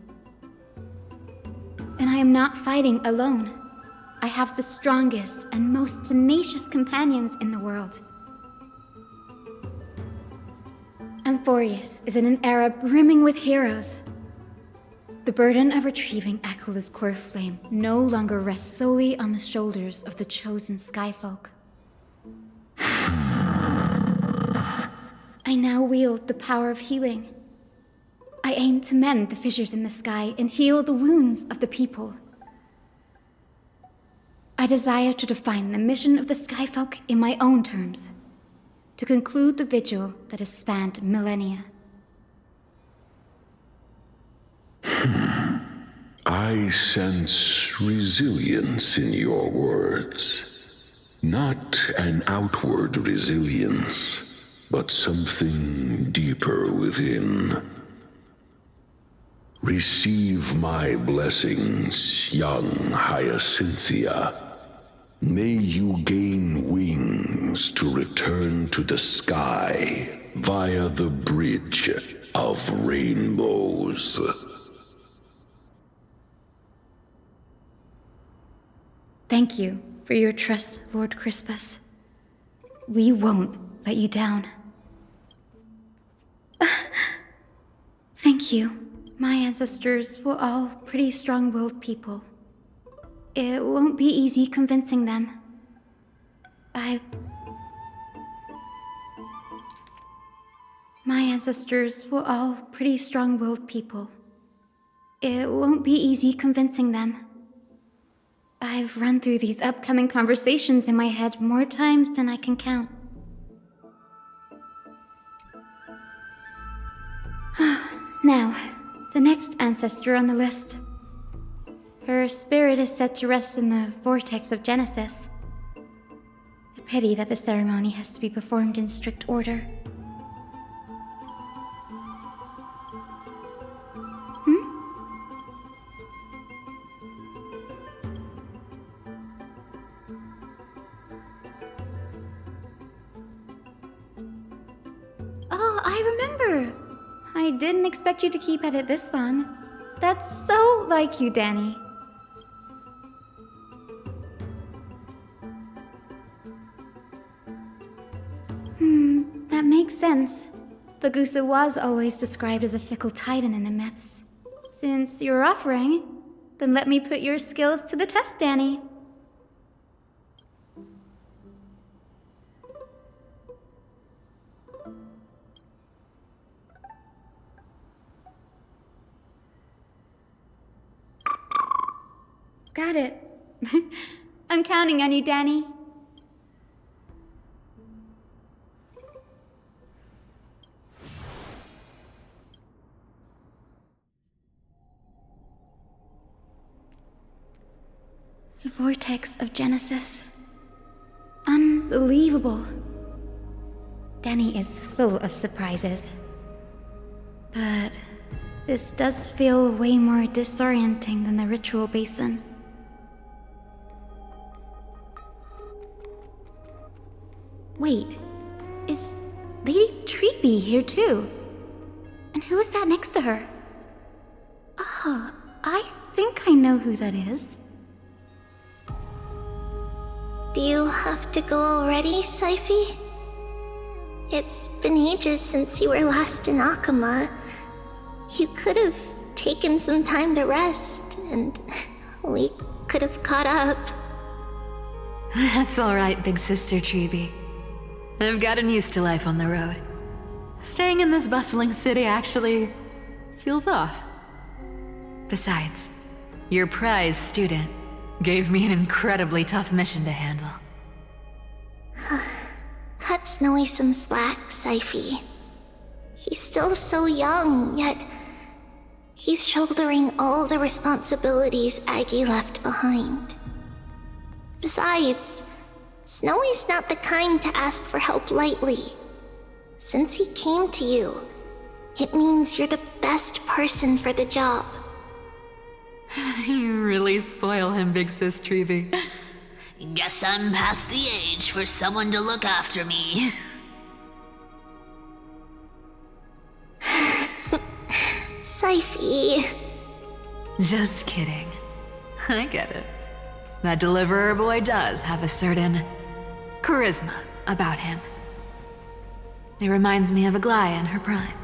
And I am not fighting alone. I have the strongest and most tenacious companions in the world. Amphorius is in an era brimming with heroes. The burden of retrieving Aquila's core flame no longer rests solely on the shoulders of the chosen skyfolk. I now wield the power of healing. I aim to mend the fissures in the sky and heal the wounds of the people. I desire to define the mission of the Skyfolk in my own terms, to conclude the vigil that has spanned millennia. I sense resilience in your words. Not an outward resilience, but something deeper within. Receive my blessings, young Hyacinthia. May you gain wings to return to the sky via the bridge of rainbows. Thank you for your trust, Lord Crispus. We won't let you down. Thank you. My ancestors were all pretty strong-willed people. It won't be easy convincing them. My ancestors were all pretty strong-willed people. It won't be easy convincing them. I've run through these upcoming conversations in my head more times than I can count. Now, the next ancestor on the list. Her spirit is set to rest in the vortex of Genesis. A pity that the ceremony has to be performed in strict order. Oh, I remember! I didn't expect you to keep at it this long. That's so like you, Danny. makes sense. Bagusa was always described as a fickle titan in the myths. Since you're offering, then let me put your skills to the test, Danny. Got it. I'm counting on you, Danny. The vortex of Genesis. Unbelievable. Danny is full of surprises. But this does feel way more disorienting than the ritual basin. Wait, is Lady Treepy here too? And who is that next to her? Ah, I think I know who that is. Do you have to go already, Syphie? It's been ages since you were last in Akama. You could have taken some time to rest, and we could have caught up. That's alright, big sister Treeby. I've gotten used to life on the road. Staying in this bustling city actually feels off. Besides, your prize student gave me an incredibly tough mission to handle. Cut Snowy some slack, Syphie. He's still so young, yet he's shouldering all the responsibilities Aggie left behind. Besides, Snowy's not the kind to ask for help lightly. Since he came to you, it means you're the best person for the job. You really spoil him, big sis Treeby. Guess I'm past the age for someone to look after me. Syphie. Just kidding. I get it. That deliverer boy does have a certain charisma about him. It reminds me of Aglaia in her prime.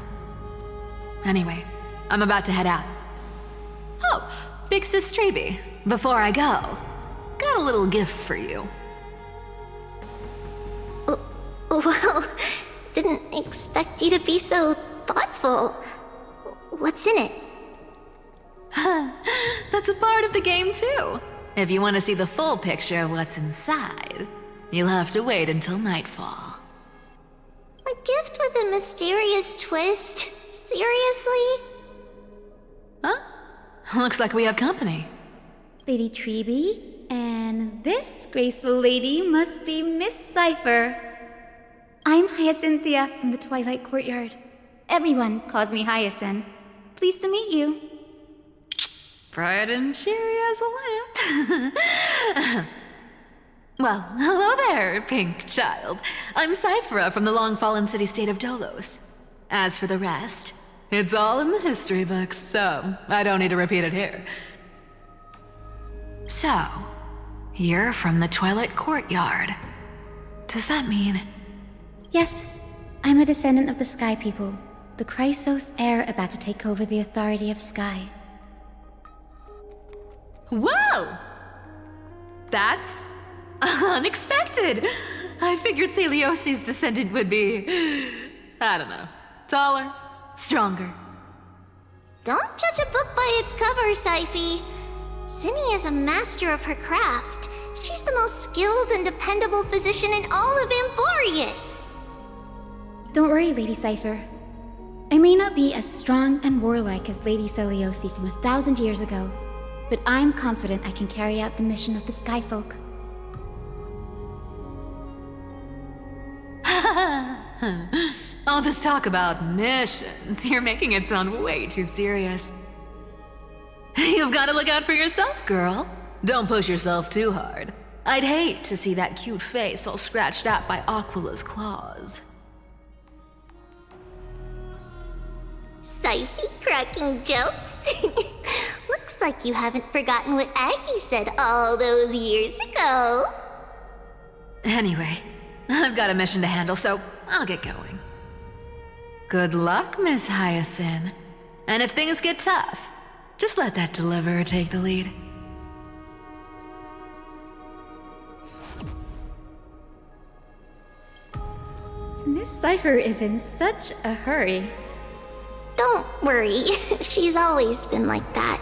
Anyway, I'm about to head out. Oh, big sis Treeby, before I go, got a little gift for you. Well, didn't expect you to be so thoughtful. What's in it? That's a part of the game too. If you want to see the full picture of what's inside, you'll have to wait until nightfall. A gift with a mysterious twist? Seriously? Huh? Looks like we have company. Lady Treeby, and this graceful lady must be Miss Cypher. I'm Hyacinthia from the Twilight Courtyard. Everyone calls me Hyacinth. Pleased to meet you. Bright and cheery as a lamp. Well, hello there, pink child. I'm Cyphera from the long-fallen city-state of Dolos. As for the rest, it's all in the history books, so I don't need to repeat it here. So, you're from the Twilight Courtyard. Does that mean... Yes, I'm a descendant of the Sky People, the Chrysos heir about to take over the authority of Sky. Whoa! That's unexpected. I figured Celiosi's descendant would be, I don't know, taller, stronger. Don't judge a book by its cover, Syphie. Cinny is a master of her craft. She's the most skilled and dependable physician in all of Amphorius. Don't worry, Lady Cypher. I may not be as strong and warlike as Lady Celiosi from 1,000 years ago, but I'm confident I can carry out the mission of the Skyfolk. All this talk about missions, you're making it sound way too serious. You've got to look out for yourself, girl. Don't push yourself too hard. I'd hate to see that cute face all scratched out by Aquila's claws. Syphie cracking jokes? Looks like you haven't forgotten what Aggie said all those years ago. Anyway, I've got a mission to handle, so I'll get going. Good luck, Miss Hyacinth. And if things get tough, just let that deliverer take the lead. Miss Cypher is in such a hurry. Don't worry, she's always been like that.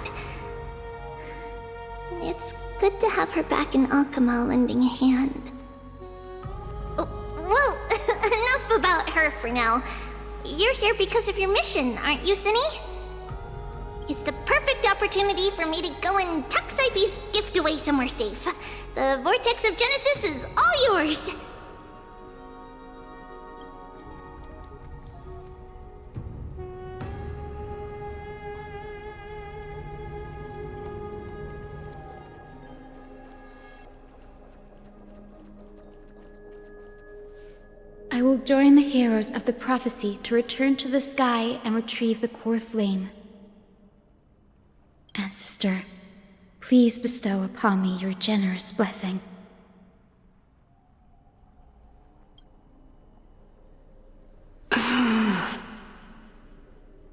It's good to have her back in Akama lending a hand. Oh, well, enough about her for now. You're here because of your mission, aren't you, Cinny? It's the perfect opportunity for me to go and tuck Cypher's gift away somewhere safe. The Vortex of Genesis is all yours. I will join the heroes of the prophecy to return to the sky and retrieve the core flame. Ancestor, please bestow upon me your generous blessing.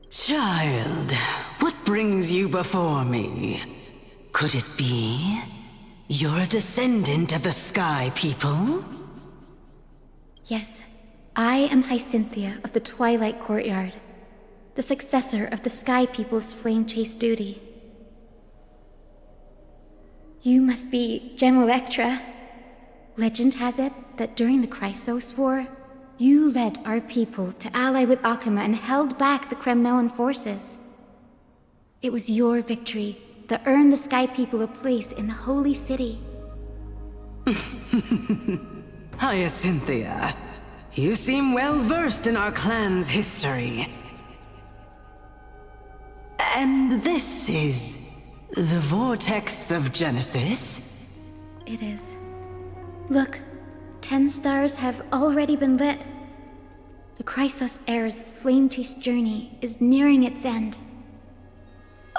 Child, what brings you before me? Could it be you're a descendant of the Sky People? Yes, I am Hyacinthia of the Twilight Courtyard, the successor of the Sky People's flame chase duty. You must be Gem Electra. Legend has it that during the Chrysos War, you led our people to ally with Akama and held back the Kremnoan forces. It was your victory that earned the Sky People a place in the Holy City. Hyacinthia, you seem well versed in our clan's history. And this is the Vortex of Genesis? It is. Look, 10 stars have already been lit. The Chrysos Heir's flame chase journey is nearing its end.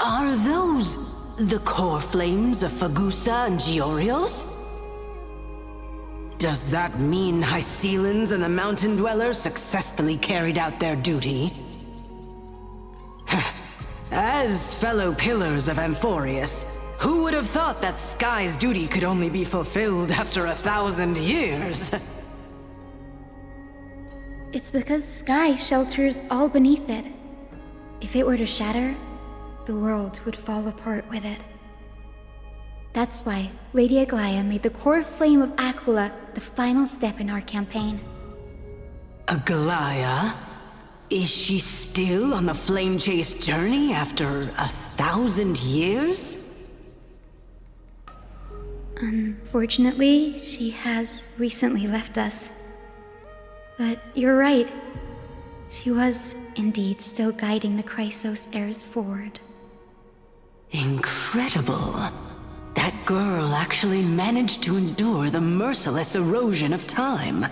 Are those the core flames of Fagusa and Giorios? Does that mean Hycelans and the Mountain Dwellers successfully carried out their duty? As fellow pillars of Amphorius, who would have thought that Sky's duty could only be fulfilled after 1,000 years? It's because Sky shelters all beneath it. If it were to shatter, the world would fall apart with it. That's why Lady Aglaya made the core flame of Aquila the final step in our campaign. Aglaya? Is she still on the flame chase journey after 1,000 years? Unfortunately, she has recently left us. But you're right. She was indeed still guiding the Chrysos heirs forward. Incredible. That girl actually managed to endure the merciless erosion of time,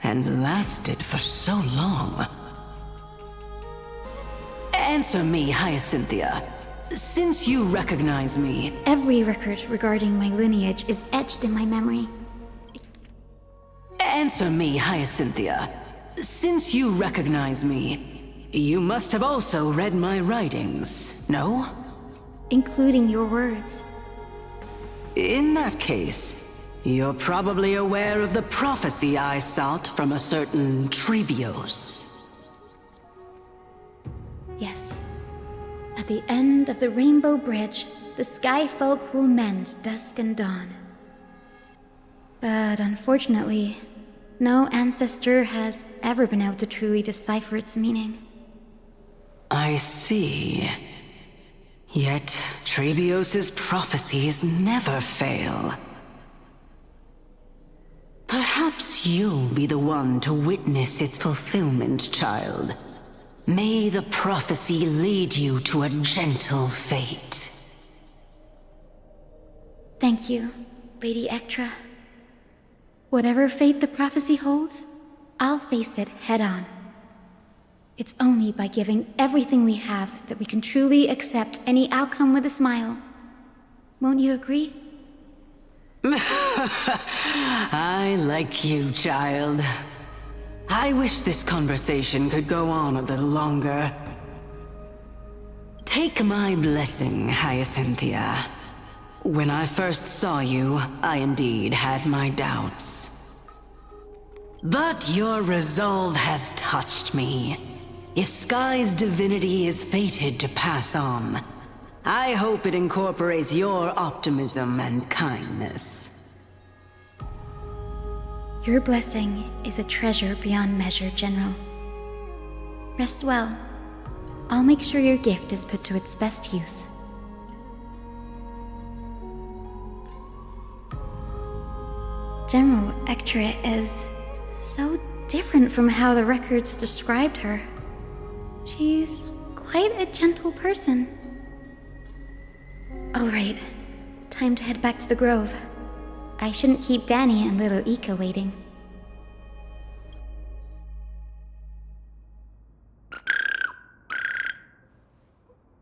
and lasted for so long. Answer me, Hyacinthia. Since you recognize me... Every record regarding my lineage is etched in my memory. Answer me, Hyacinthia. Since you recognize me, you must have also read my writings, no? Including your words. In that case, you're probably aware of the prophecy I sought from a certain Trebios. Yes. At the end of the Rainbow Bridge, the Sky Folk will mend dusk and dawn. But unfortunately, no ancestor has ever been able to truly decipher its meaning. I see. Yet, Trebios' prophecies never fail. Perhaps you'll be the one to witness its fulfillment, child. May the prophecy lead you to a gentle fate. Thank you, Lady Ectra. Whatever fate the prophecy holds, I'll face it head-on. It's only by giving everything we have that we can truly accept any outcome with a smile. Won't you agree? I like you, child. I wish this conversation could go on a little longer. Take my blessing, Hyacinthia. When I first saw you, I indeed had my doubts. But your resolve has touched me. If Sky's divinity is fated to pass on, I hope it incorporates your optimism and kindness. Your blessing is a treasure beyond measure, General. Rest well. I'll make sure your gift is put to its best use. General Ectra is so different from how the records described her. She's quite a gentle person. All right, time to head back to the Grove. I shouldn't keep Danny and little Ika waiting.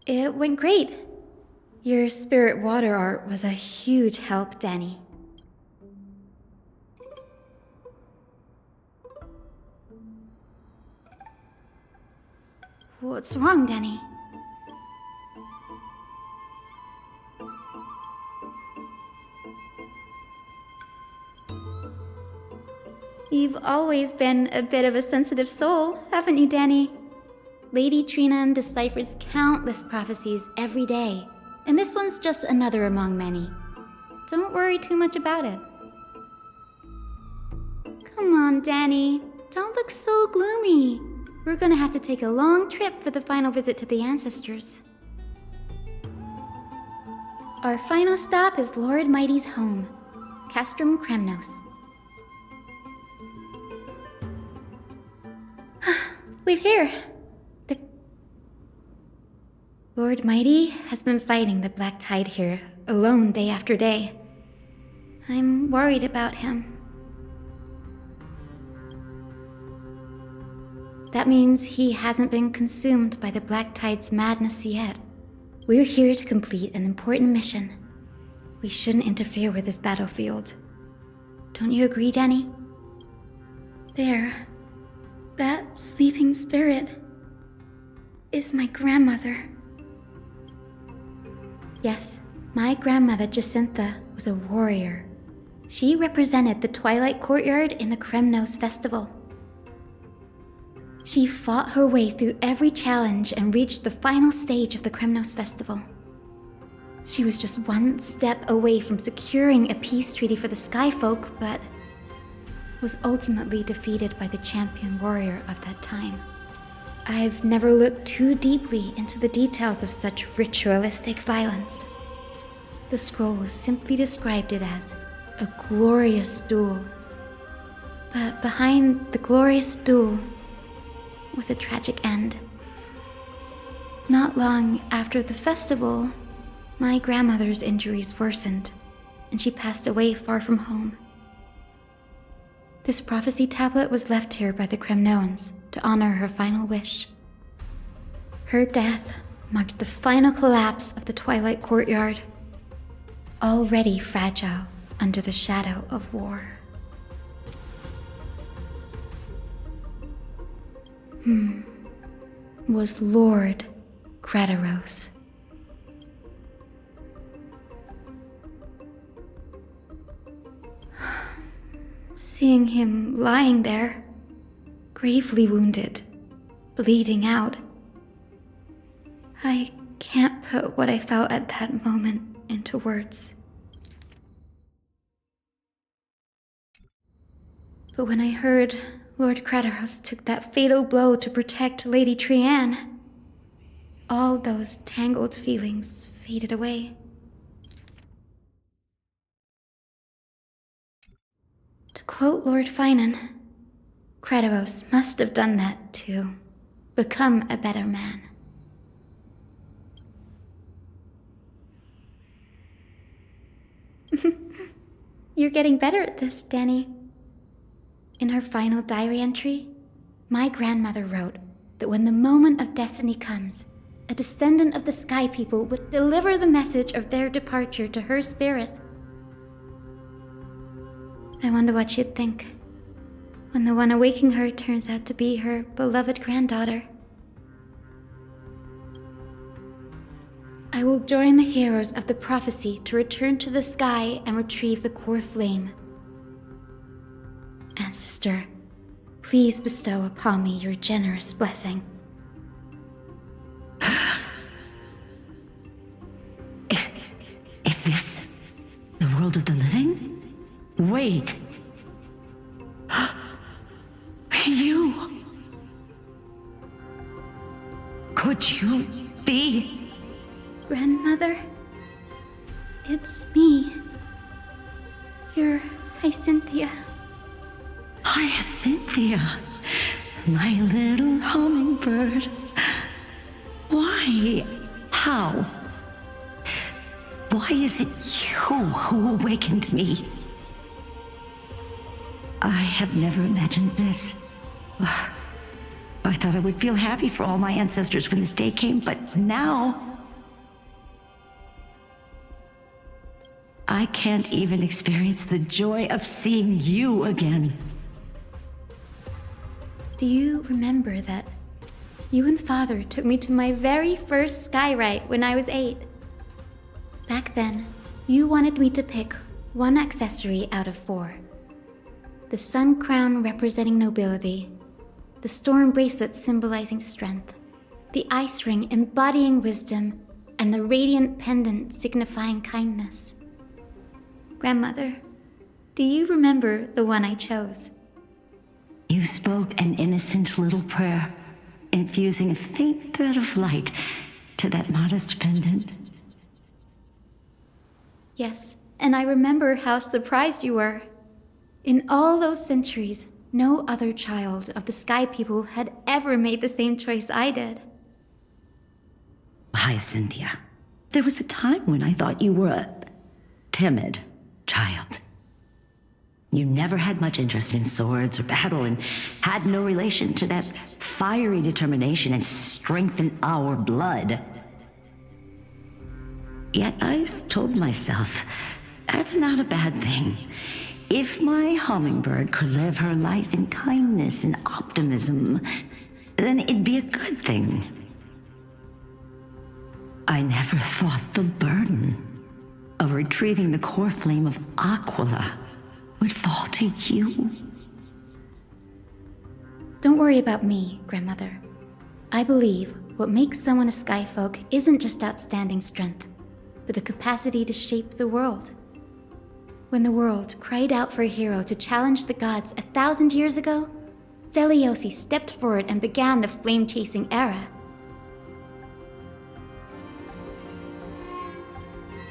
It went great. Your spirit water art was a huge help, Danny. What's wrong, Danny? You've always been a bit of a sensitive soul, haven't you, Danny? Lady Trinan deciphers countless prophecies every day, and this one's just another among many. Don't worry too much about it. Come on, Danny. Don't look so gloomy. We're gonna have to take a long trip for the final visit to the ancestors. Our final stop is Lord Mighty's home, Castrum Kremnos. We're here. The Lord Mighty has been fighting the Black Tide here, alone day after day. I'm worried about him. That means he hasn't been consumed by the Black Tide's madness yet. We're here to complete an important mission. We shouldn't interfere with this battlefield. Don't you agree, Danny? There. That sleeping spirit is my grandmother. Yes, my grandmother Jacintha was a warrior. She represented the Twilight Courtyard in the Kremnos Festival. She fought her way through every challenge and reached the final stage of the Kremnos Festival. She was just one step away from securing a peace treaty for the Skyfolk, but was ultimately defeated by the champion warrior of that time. I've never looked too deeply into the details of such ritualistic violence. The scroll simply described it as a glorious duel. But behind the glorious duel was a tragic end. Not long after the festival, my grandmother's injuries worsened, and she passed away far from home. This prophecy tablet was left here by the Kremnoans to honor her final wish. Her death marked the final collapse of the Twilight Courtyard, already fragile under the shadow of war. Was Lord Gradaros. Seeing him lying there, gravely wounded, bleeding out, I can't put what I felt at that moment into words. But when I heard Lord Gradaros took that fatal blow to protect Lady Trian, all those tangled feelings faded away. To quote Lord Finan, Gradaros must have done that to become a better man. You're getting better at this, Danny. In her final diary entry, my grandmother wrote that when the moment of destiny comes, a descendant of the Sky People would deliver the message of their departure to her spirit. I wonder what she'd think. when the one awaking her turns out to be her beloved granddaughter. I will join the heroes of the prophecy to return to the sky and retrieve the core flame. Ancestor, please bestow upon me your generous blessing. Is this the world of the living? Wait. You... Could you be... Grandmother? It's me. Your Hyacinthia. Hyacinthia, my little hummingbird. Why? How? Why is it you who awakened me? I have never imagined this. I thought I would feel happy for all my ancestors when this day came, but now... I can't even experience the joy of seeing you again. Do you remember that you and Father took me to my very first sky ride when I was 8? Back then, you wanted me to pick one accessory out of 4. The sun crown representing nobility, the storm bracelet symbolizing strength, the ice ring embodying wisdom, and the radiant pendant signifying kindness. Grandmother, do you remember the one I chose? You spoke an innocent little prayer, infusing a faint thread of light to that modest pendant. Yes, and I remember how surprised you were. In all those centuries, no other child of the Sky People had ever made the same choice I did. Hyacinthia, there was a time when I thought you were a timid child. You never had much interest in swords or battle and had no relation to that fiery determination and strength in our blood. Yet I've told myself, that's not a bad thing. If my hummingbird could live her life in kindness and optimism, then it'd be a good thing. I never thought the burden of retrieving the core flame of Aquila would fall to you. Don't worry about me, Grandmother. I believe what makes someone a Skyfolk isn't just outstanding strength, but the capacity to shape the world. When the world cried out for a hero to challenge the gods 1,000 years ago, Zeliosi stepped forward and began the flame-chasing era.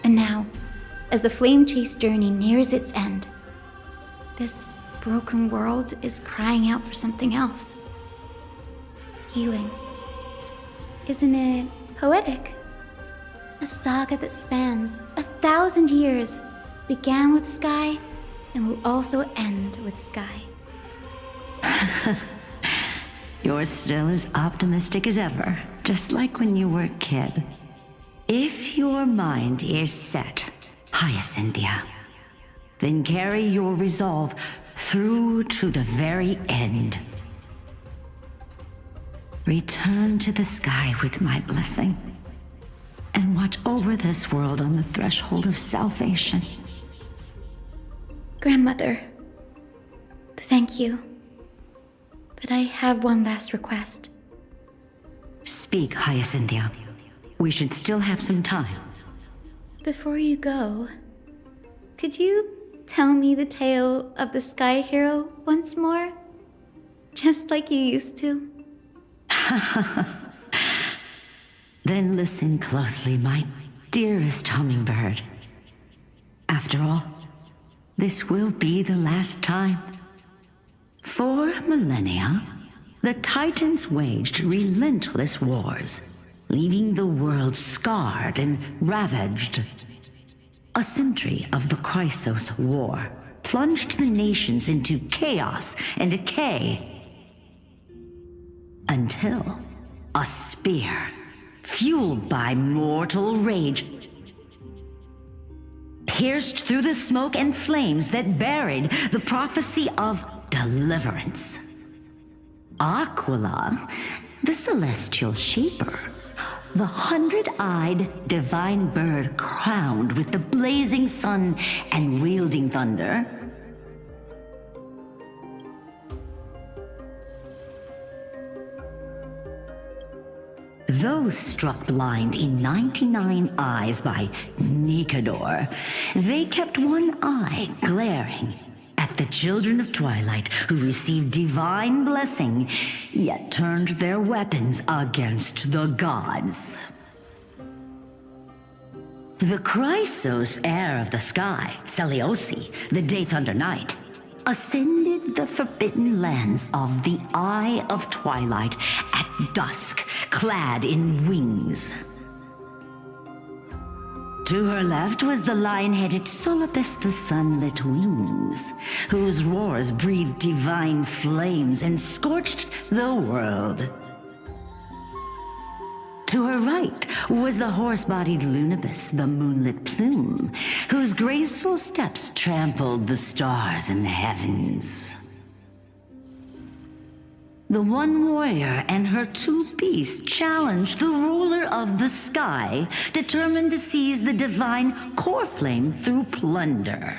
And now, as the flame chase journey nears its end, this broken world is crying out for something else. Healing. Isn't it poetic? A saga that spans 1,000 years, began with Sky, and will also end with Sky. You're still as optimistic as ever, just like when you were a kid. If your mind is set, Hyacinthia, then carry your resolve through to the very end. Return to the sky with my blessing, and watch over this world on the threshold of salvation. Grandmother, thank you. But I have one last request. Speak, Hyacinthia. We should still have some time. Before you go, could you tell me the tale of the Sky Hero once more? Just like you used to? Then listen closely, my dearest hummingbird. After all, this will be the last time. For millennia, the Titans waged relentless wars, leaving the world scarred and ravaged. A century of the Chrysos War plunged the nations into chaos and decay. Until a spear, fueled by mortal rage, pierced through the smoke and flames that buried the prophecy of deliverance. Aquila, the celestial shaper, the 100-eyed divine bird crowned with the blazing sun and wielding thunder. Those struck blind in 99 eyes by Nikador, they kept one eye glaring at the children of Twilight who received divine blessing, yet turned their weapons against the gods. The Chrysos heir of the sky, Seliosi, the Day Thunder Knight, ascended the forbidden lands of the Eye of Twilight at dusk, clad in wings. To her left was the lion-headed Solopus the Sunlit Wings, whose roars breathed divine flames and scorched the world. To her right was the horse-bodied Lunibus, the Moonlit Plume, whose graceful steps trampled the stars in the heavens. The one warrior and her two beasts challenged the ruler of the sky, determined to seize the divine core flame through plunder.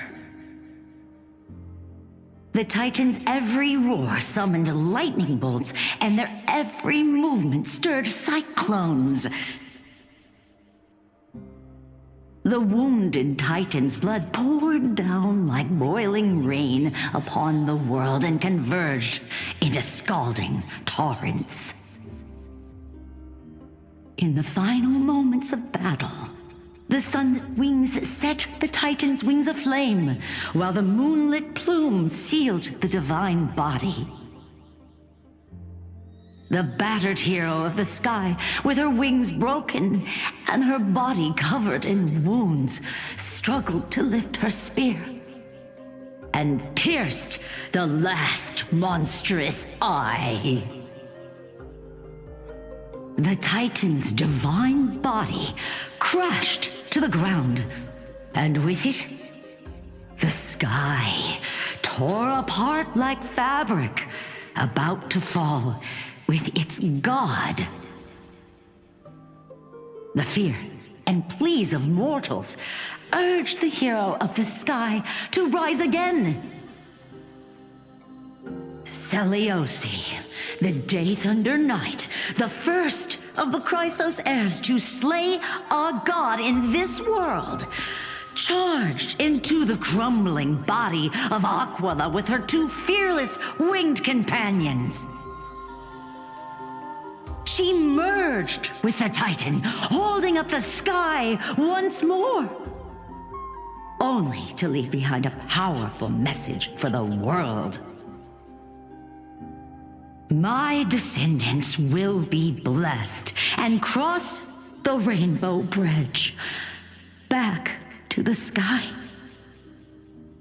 The Titans' every roar summoned lightning bolts, and their every movement stirred cyclones. The wounded Titan's blood poured down like boiling rain upon the world and converged into scalding torrents. In the final moments of battle, the Sunlit Wings set the Titan's wings aflame, while the Moonlit Plume sealed the divine body. The battered hero of the sky, with her wings broken and her body covered in wounds, struggled to lift her spear and pierced the last monstrous eye. The Titan's divine body crashed to the ground, and with it, the sky tore apart like fabric, about to fall with its god. The fear and pleas of mortals urged the hero of the sky to rise again. Seliosi, the Day Thunder Knight, the first of the Chrysos heirs to slay a god in this world, charged into the crumbling body of Aquila with her two fearless winged companions. She merged with the Titan, holding up the sky once more, only to leave behind a powerful message for the world. My descendants will be blessed and cross the Rainbow Bridge back to the sky.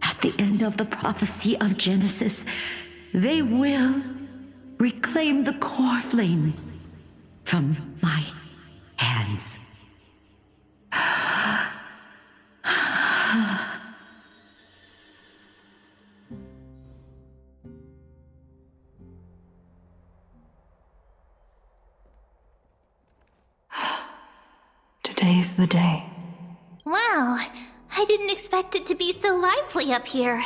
At the end of the prophecy of Genesis, they will reclaim the core flame from my hands. Today's the day. Wow, I didn't expect it to be so lively up here.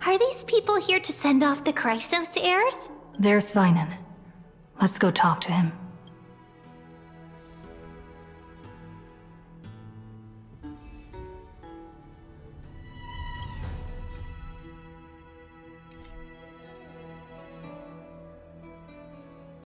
Are these people here to send off the Chrysos heirs? There's Svinen. Let's go talk to him.